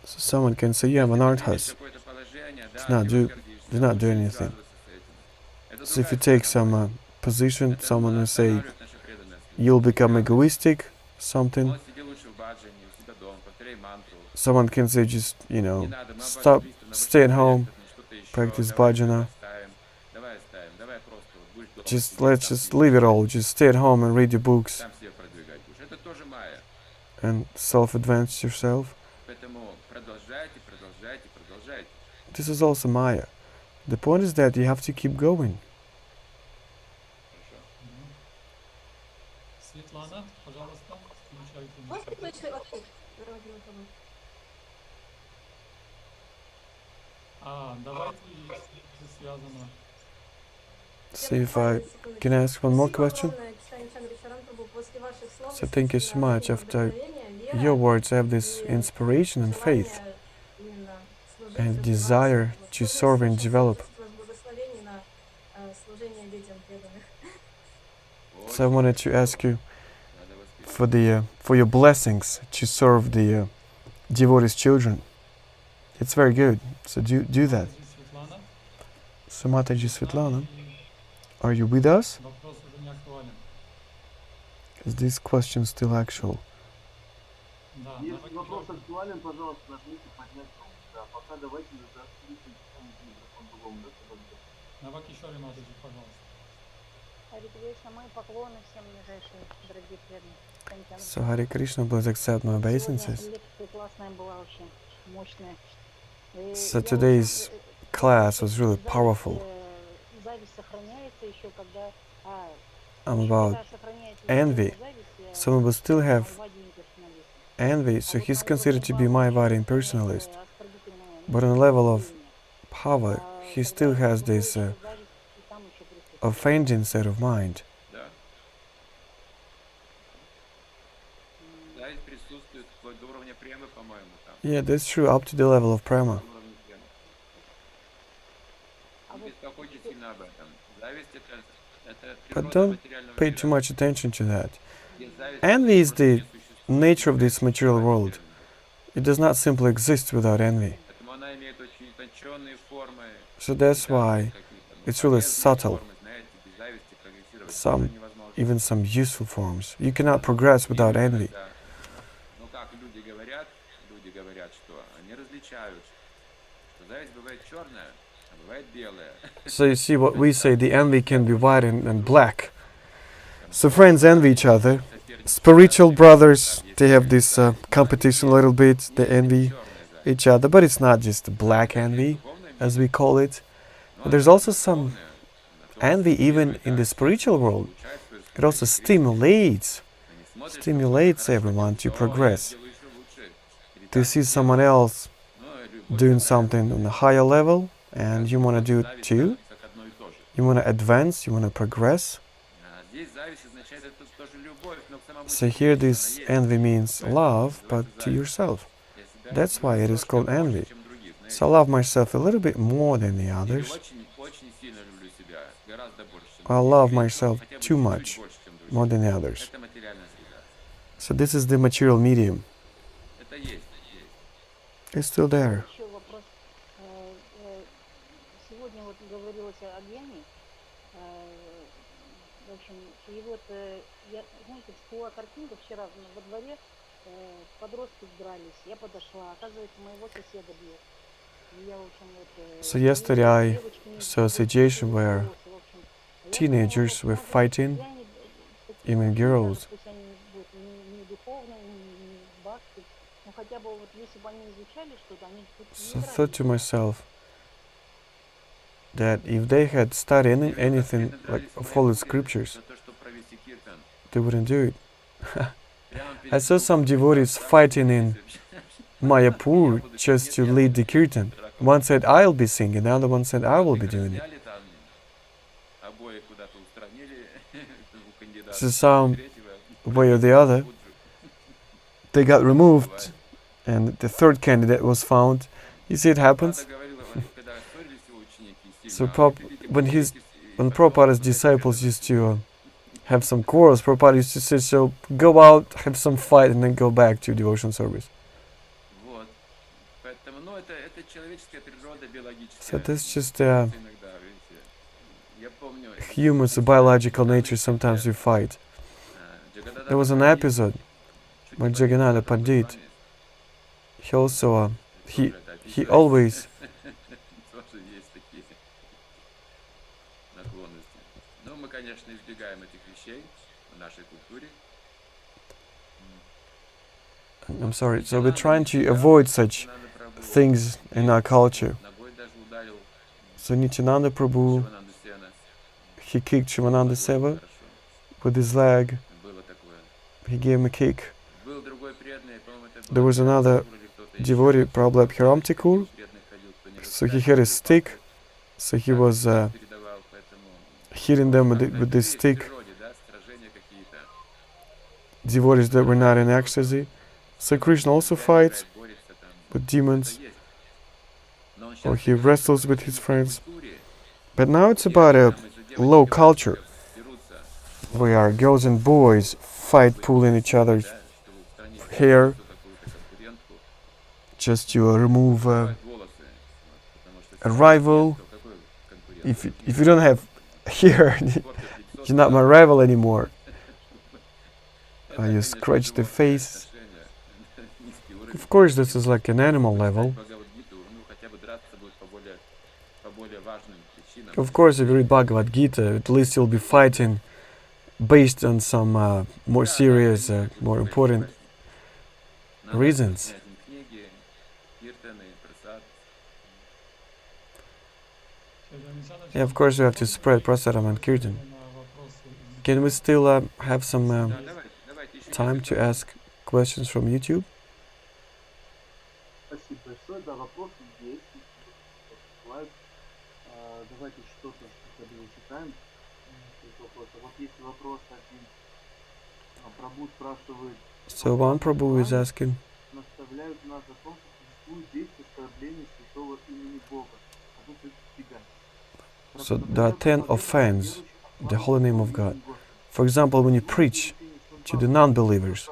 Speaker 2: So someone can say, yeah, I'm anarthas.
Speaker 1: Какое-то положение, да,
Speaker 2: not
Speaker 1: ты
Speaker 2: do-
Speaker 1: возгордишься,
Speaker 2: do not do
Speaker 1: лучше не
Speaker 2: anything.
Speaker 1: связываться с этим. Это
Speaker 2: So if you
Speaker 1: другая
Speaker 2: take
Speaker 1: сторона.
Speaker 2: some position,
Speaker 1: Это
Speaker 2: someone will say,
Speaker 1: останавливает наше преданное служение.
Speaker 2: you'll become egoistic, something.
Speaker 1: Вот сиди лучше в баджане, у себя дома, повторяй мантру.
Speaker 2: Someone can say, just,
Speaker 1: Не надо, мы
Speaker 2: stop,
Speaker 1: об этом
Speaker 2: stay at
Speaker 1: обычно
Speaker 2: home,
Speaker 1: говорим, что-то еще,
Speaker 2: practice
Speaker 1: давай
Speaker 2: bhajana.
Speaker 1: оставим, давай оставим, давай просто вот будешь дома
Speaker 2: Just
Speaker 1: сидеть,
Speaker 2: let's
Speaker 1: там
Speaker 2: just
Speaker 1: сидеть,
Speaker 2: leave it all. Just stay at home and read your books
Speaker 1: сам себя продвигать будешь. Это тоже майя.
Speaker 2: and self-advance yourself.
Speaker 1: Поэтому продолжайте, продолжайте, продолжайте.
Speaker 2: This is also Maya. The point is that you have to keep going.
Speaker 1: Хорошо.
Speaker 3: Светлана, пожалуйста, включайте
Speaker 9: Можно
Speaker 3: микрофон.
Speaker 9: включить вопрос? Дорогие мои?
Speaker 3: Давайте, если это связано.
Speaker 2: See if I can ask one more question. So thank you so much. After your words, I have this inspiration and faith and desire to serve and develop. So I wanted to ask you, for your blessings to serve the devotees' children. It's very good. So do that.
Speaker 3: Светлана,
Speaker 2: So Mataji Svetlana,
Speaker 3: и
Speaker 2: are you with us?
Speaker 3: вопрос уже не актуален.
Speaker 2: Is this question still actual?
Speaker 3: Да,
Speaker 4: Если вопрос актуален, пожалуйста, нажмите поднять руку. Да, пока давайте запустим микрофон другому, да,
Speaker 3: Навакишори Матаджи, пожалуйста.
Speaker 8: Харе Кришна, мои поклоны всем ближайшие, дорогие преданные.
Speaker 2: So Hare Krishna, please accept my obeisances.
Speaker 8: Сегодня лекция классная была, очень мощная.
Speaker 2: So today's class was really powerful.
Speaker 8: Зависть сохраняется еще, когда
Speaker 2: About envy. Someone will still have envy, so he's considered to be Mayavadi impersonalist. But on the level of power, he still has this offending state of mind.
Speaker 1: Да. Зависть присутствует вплоть до уровня премы, по-моему, там.
Speaker 2: Yeah, that's true, up to the level of prema.
Speaker 1: Уровень премы. Не беспокойтесь сильно об этом. Зависть это
Speaker 2: But
Speaker 1: природа
Speaker 2: don't
Speaker 1: материального
Speaker 2: pay
Speaker 1: мира.
Speaker 2: too much attention to that.
Speaker 1: Без зависти
Speaker 2: Envy is
Speaker 1: просто
Speaker 2: the
Speaker 1: не существует.
Speaker 2: nature of this material world. It does not simply exist without envy.
Speaker 1: Поэтому она имеет очень утонченные формы.
Speaker 2: So that's why it's really subtle.
Speaker 1: Формы, знаете, без зависти прогрессировать
Speaker 2: Some,
Speaker 1: тоже невозможно.
Speaker 2: even some useful forms. You cannot progress without envy.
Speaker 1: Да. Ну как люди говорят, что они различают, что зависть бывает черная, а бывает белая.
Speaker 2: So you see what we say, the envy can be white and black. So friends envy each other. Spiritual brothers, they have this competition a little bit, they envy each other, but it's not just black envy, as we call it. But there's also some envy even in the spiritual world. It also stimulates everyone to progress, to see someone else doing something on a higher level, and you want to do it too. You want to advance, you want to progress. So here this envy means love, but to yourself. That's why it is called envy. So I love myself a little bit more than the others. I love myself too much, more than the others. So this is the material medium. It's still there.
Speaker 8: Еще вопрос. Сегодня вот говорилось о гене. В общем, и вот, я, знаете, всплыла картинка вчера во дворе, подростки дрались, я подошла, оказывается, моего соседа бьет. И я, в общем, вот...
Speaker 2: So yesterday I saw a situation where teenagers were fighting, even girls. So I thought to myself that if they had studied anything like followed scriptures, they wouldn't do it. I saw some devotees fighting in Mayapur just to lead the kirtan. One said, I'll be singing, the other one said, I will be doing it. So some way or the other, they got removed, and the third candidate was found. You see, it happens. So when Prabhupada's disciples used to have some quarrels, Prabhupada used to say, so go out, have some fight, and then go back to devotion service. So that's just humans, a biological nature, sometimes we fight. There was an episode when Jagannatha Pandit, he also, he always I'm sorry, so we're trying to avoid such things in our culture. So Nityananda Prabhu, he kicked Shivananda Seva with his leg. He gave him a kick. There was another devotee, Prabhupada Hiramtikur. So he had a stick. So he was hitting them with this stick. Devotees that were not in ecstasy. So Krishna also fights with demons, or he wrestles with his friends. But now it's about a low culture, where girls and boys fight, pulling each other's hair just to remove a rival. If you don't have hair, you're not my rival anymore. You scratch the face. Of course, this is like an animal level. Of course, if you read Bhagavad Gita, at least you'll be fighting based on some more serious, more important reasons. Yeah, of course, we have to spread prasadam and kirtan. Can we still have some time to ask questions from YouTube?
Speaker 4: Спасибо большое. Да, вопросы есть. Посылают. Давайте что-то зачитаем. Вот есть вопрос один. Прабhu спрашивает.
Speaker 2: So one Prabhu is asking.
Speaker 4: Наставляют нас о том, что существует 10 оскорблений святого имени Бога. А тут избегать.
Speaker 2: So there are 10 offenses, the holy name of God. For example, when you preach to the non-believers.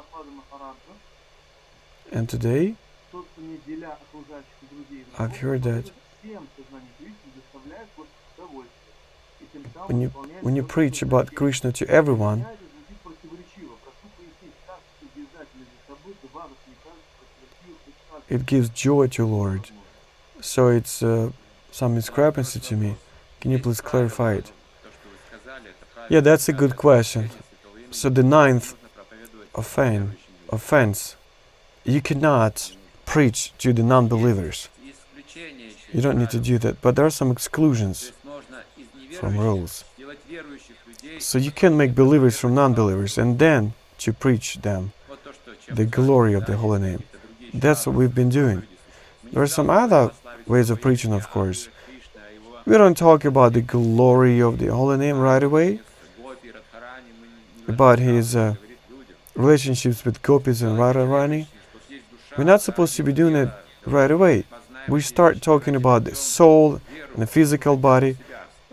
Speaker 2: And today, I've heard that when you preach about Krishna to everyone, it gives joy to Lord. So it's some discrepancy to me. Can you please clarify it? Yeah, that's a good question. So the 9th offense, you cannot preach to the non-believers. You don't need to do that. But there are some exclusions from rules. So you can make believers from non-believers and then to preach them the glory of the holy name. That's what we've been doing. There are some other ways of preaching, of course. We don't talk about the glory of the holy name right away, about his relationships with gopis and Radharani. We're not supposed to be doing it right away. We start talking about the soul and the physical body.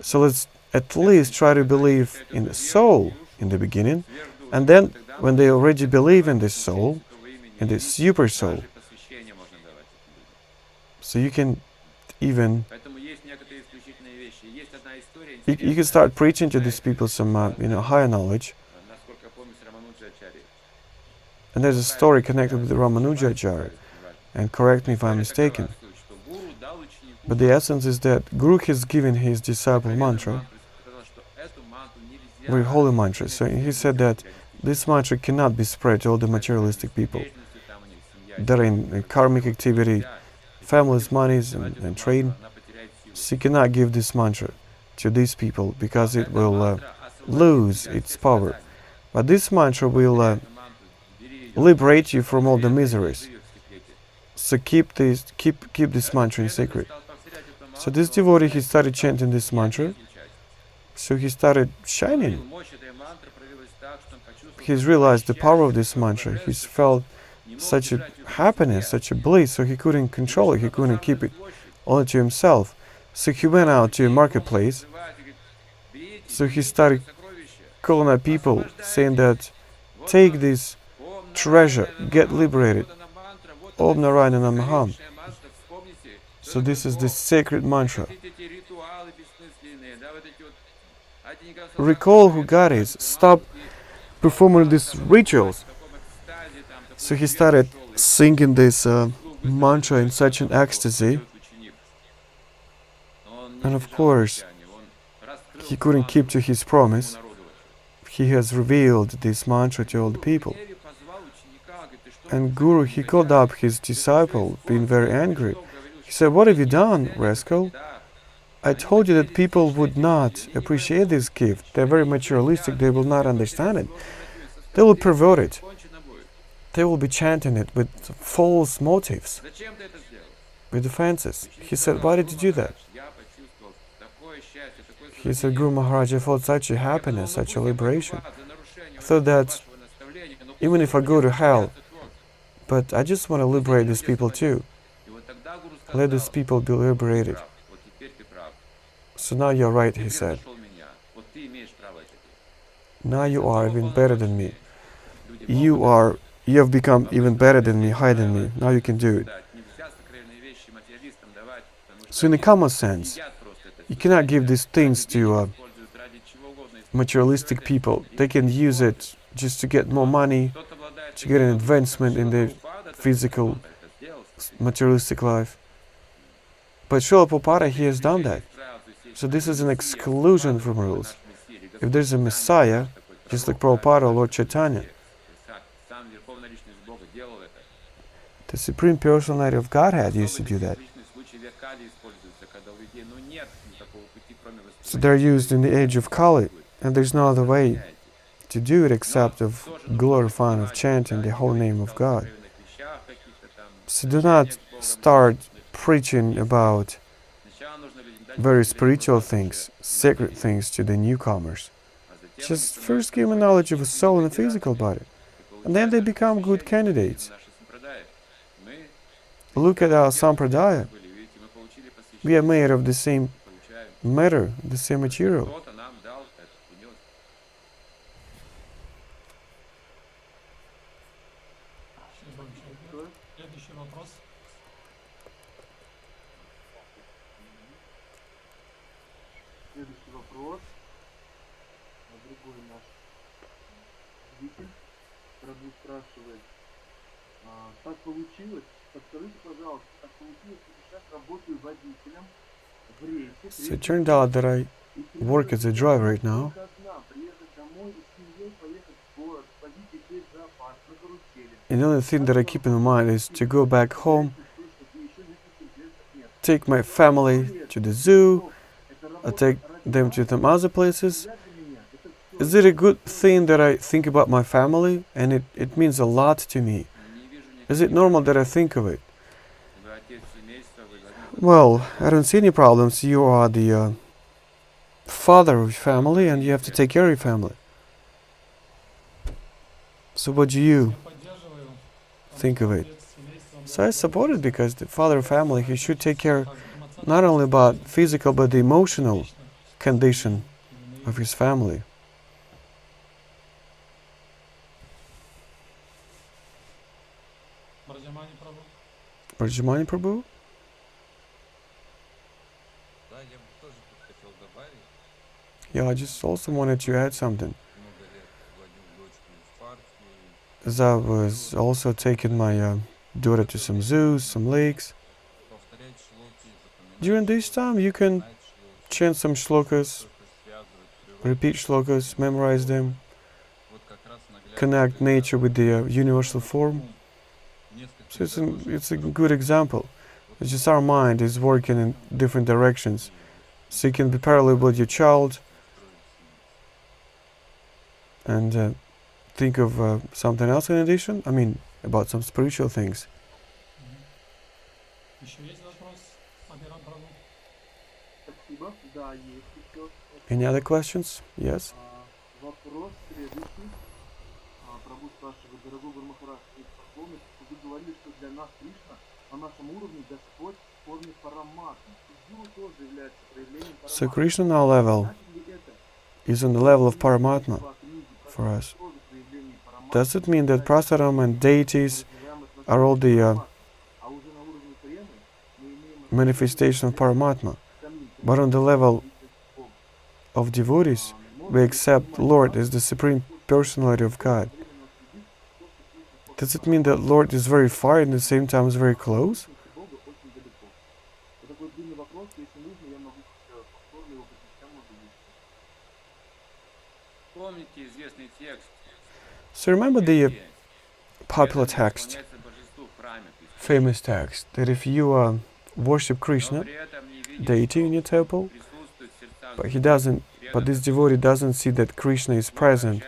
Speaker 2: So let's at least try to believe in the soul in the beginning. And then when they already believe in the soul, in the super soul, so you can even you can start preaching to these people some higher knowledge. And there's a story connected with the Ramanujacharya, and correct me if I'm mistaken. But the essence is that Guru has given his disciple mantra, very holy mantra. So he said that this mantra cannot be spread to all the materialistic people that are in karmic activity, families, monies, and trade. So you cannot give this mantra to these people because it will lose its power. But this mantra will liberate you from all the miseries. So keep this mantra in secret. So this devotee, he started chanting this mantra. So he started shining. He's realized the power of this mantra. He's felt such a happiness, such a bliss, so he couldn't control it. He couldn't keep it only to himself. So he went out to a marketplace. So he started calling out people, saying that, take this treasure, get liberated. Om Narayana Namaham. So this is the sacred mantra. Recall who God is. Stop performing these rituals. So he started singing this mantra in such an ecstasy. And of course, he couldn't keep to his promise. He has revealed this mantra to all the people. And Guru, he called up his disciple, being very angry. He said, what have you done, rascal? I told you that people would not appreciate this gift. They're very materialistic. They will not understand it. They will pervert it. They will be chanting it with false motives, with offenses. He said, why did you do that? He said, Guru Maharaj, I felt such a happiness, such a liberation. I thought that even if I go to hell, but I just want to liberate these people too. Let these people be liberated. So now you're right, he said. Now you are even better than me. you have become even better than me, higher than me. Now you can do it. So in a common sense, you cannot give these things to materialistic people. They can use it just to get more money, to get an advancement in their physical, materialistic life. But Srila Prabhupada, he has done that. So this is an exclusion from rules. If there's a Messiah, just like Prabhupada or Lord Chaitanya, the Supreme Personality of Godhead used to do that. So they're used in the age of Kali, and there's no other way to do it except of glorifying, of chanting the whole name of God. So do not start preaching about very spiritual things, sacred things to the newcomers. Just first give them knowledge of a soul and a physical body, and then they become good candidates. Look at our sampradaya. We are made of the same matter, the same material.
Speaker 3: Следующий вопрос.
Speaker 4: Следующий вопрос. Другой наш зритель Прабhu спрашивает, так получилось, подскажите, пожалуйста, так получилось, что сейчас работаю водителем в рейсе.
Speaker 2: So it turned out that I work as a driver right now.
Speaker 4: Приехать домой и с семьей поехать в город, сходить детей в зоопарк, на карусели.
Speaker 2: And the only thing that I keep in mind is to go back home, take my family to the zoo, I take them to some other places. Is it a good thing that I think about my family? And it means a lot to me. Is it normal that I think of it? Well, I don't see any problems. You are the father of your family and you have to take care of your family. So what do you think of it? So I support it because the father of family, he should take care not only about physical but the emotional condition of his family. Brajamani Prabhu? Yeah, I just also wanted to add something. As I was also taking my daughter to some zoos, some lakes. During this time, you can chant some shlokas, repeat shlokas, memorize them, connect nature with the universal form. So it's a good example. It's just our mind is working in different directions. So you can be parallel with your child and think of something else in addition. I mean, about some spiritual things. Any other questions? Yes?
Speaker 4: Вопрос следующий. Прабhu спрашивает, дорогой Гуру Махарадж, вы говорили, что для нас Кришна на нашем уровне Господь в форме параматмы. Гуру тоже является проявлением параматмы.
Speaker 2: So Krishna on our level is on the level of Paramatma for us. Does it mean that Prasadam and deities are all the manifestation of Paramatma? But on the level of devotees, we accept Lord as the Supreme Personality of God. Does it mean that Lord is very far and at the same time is very close? So remember the popular text, famous text, that if you worship Krishna, deity in your temple, but this devotee doesn't see that Krishna is present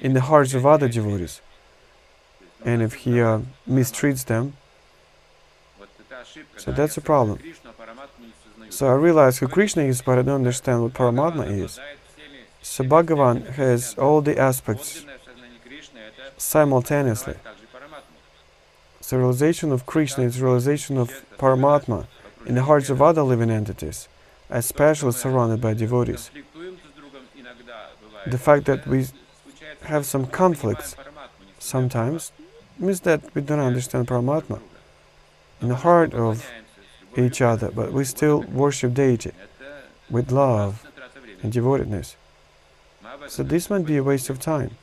Speaker 2: in the hearts of other devotees, and if he mistreats them, so that's a problem. So I realize who Krishna is, but I don't understand what Paramatma is. So Bhagavan has all the aspects simultaneously. So realization of Krishna is realization of Paramatma in the hearts of other living entities, especially surrounded by devotees. The fact that we have some conflicts sometimes means that we don't understand Paramatma in the heart of each other, but we still worship deity with love and devotedness. So this might be a waste of time.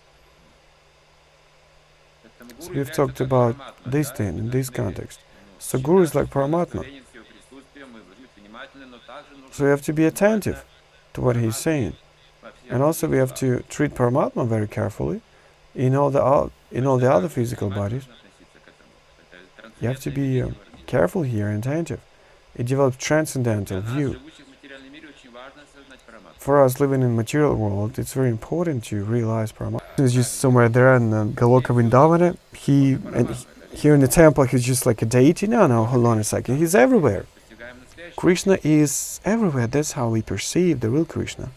Speaker 2: So we've talked about this thing in this context. So Guru is like Paramatma. So we have to be attentive to what he's saying. And also we have to treat Paramatma very carefully in all the other physical bodies. You have to be careful here and attentive. It develops transcendental view. For us living in the material world, it's very important to realize Paramatma. He's just somewhere there in Goloka Vrindavana. Here in the temple, he's just like a deity. No, hold on a second. He's everywhere. Krishna is everywhere. That's how we perceive the real Krishna.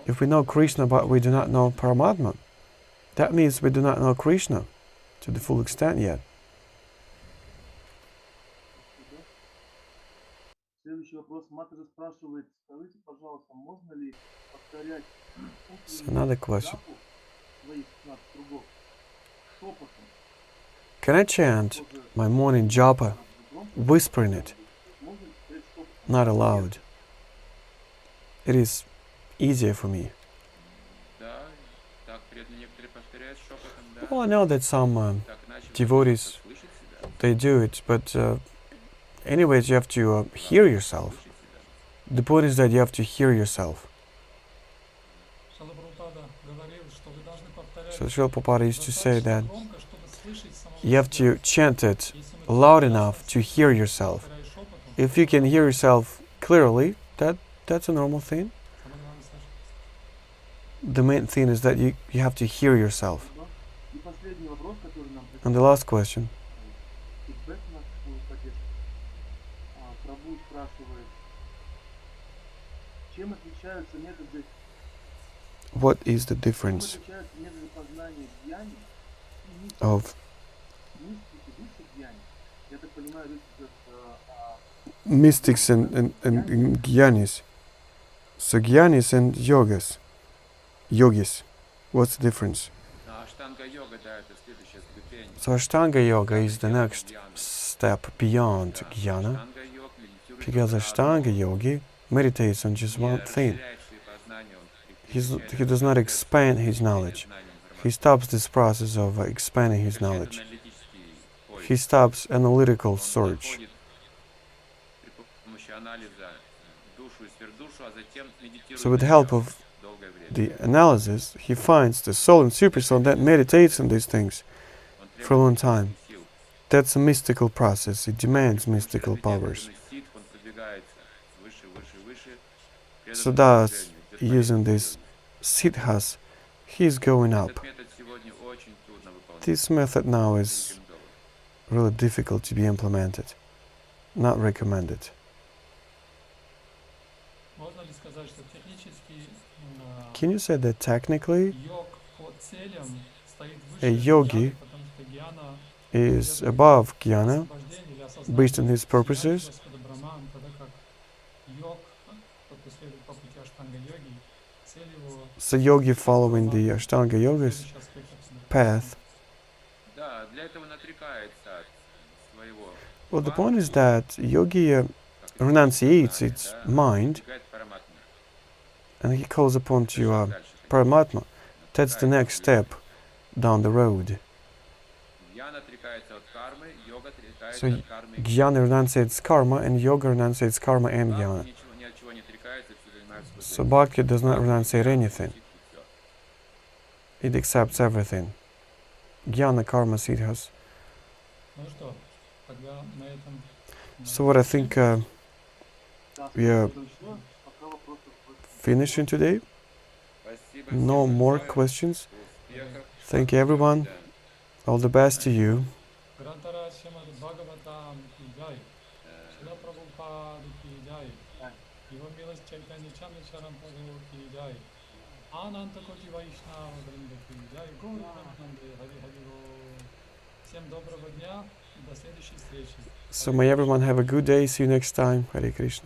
Speaker 2: If we know Krishna but we do not know Paramatma, that means we do not know Krishna to the full extent yet. So another question. Can I chant my morning japa, whispering it, not aloud? It is easier for me. Well, I know that some devotees, they do it, but anyways, you have to hear yourself. The point is that you have to hear yourself. So Srila Prabhupada used to say that you have to chant it loud enough to hear yourself. If you can hear yourself clearly, that's a normal thing. The main thing is that you have to hear yourself. And the last question. What is the difference of mystics and Gyanis? So Gyanis and yogis, what's the difference? So Ashtanga Yoga is the next step beyond Jnana, because Ashtanga Yogi meditates on just one thing. He does not expand his knowledge. He stops this process of expanding his knowledge. He stops analytical search. So with the help of the analysis, he finds the soul and super soul that meditates on these things for a long time. That's a mystical process. It demands mystical powers. So thus, using these siddhas, he's going up. This method now is really difficult to be implemented, not recommended. Can you say that technically a yogi is above jnana based on his purposes? So yogi following the Ashtanga Yoga's path. Well, the point is that yogi renunciates its mind and he calls upon to Paramatma. That's the next step down the road. So jnana renunciates karma and yoga renunciates karma and jnana. So bhakti does not renunciate anything. It accepts everything. Jnana, karma, siddhas. So what I think we are finishing today. No more questions. Thank you everyone. All the best to you.
Speaker 3: Shrimad Bhagavatam ki jai. Shila Prabhupada ki jai. Его милость Chaitanya Chandra Charan prabhu ki jai. Ananta Koti Vaishnava Vrinda ki jai. Gauri Hari Hari Ro. Всем доброго дня и до следующей встречи.
Speaker 2: So may everyone have a good day. See you next time. Hare Krishna.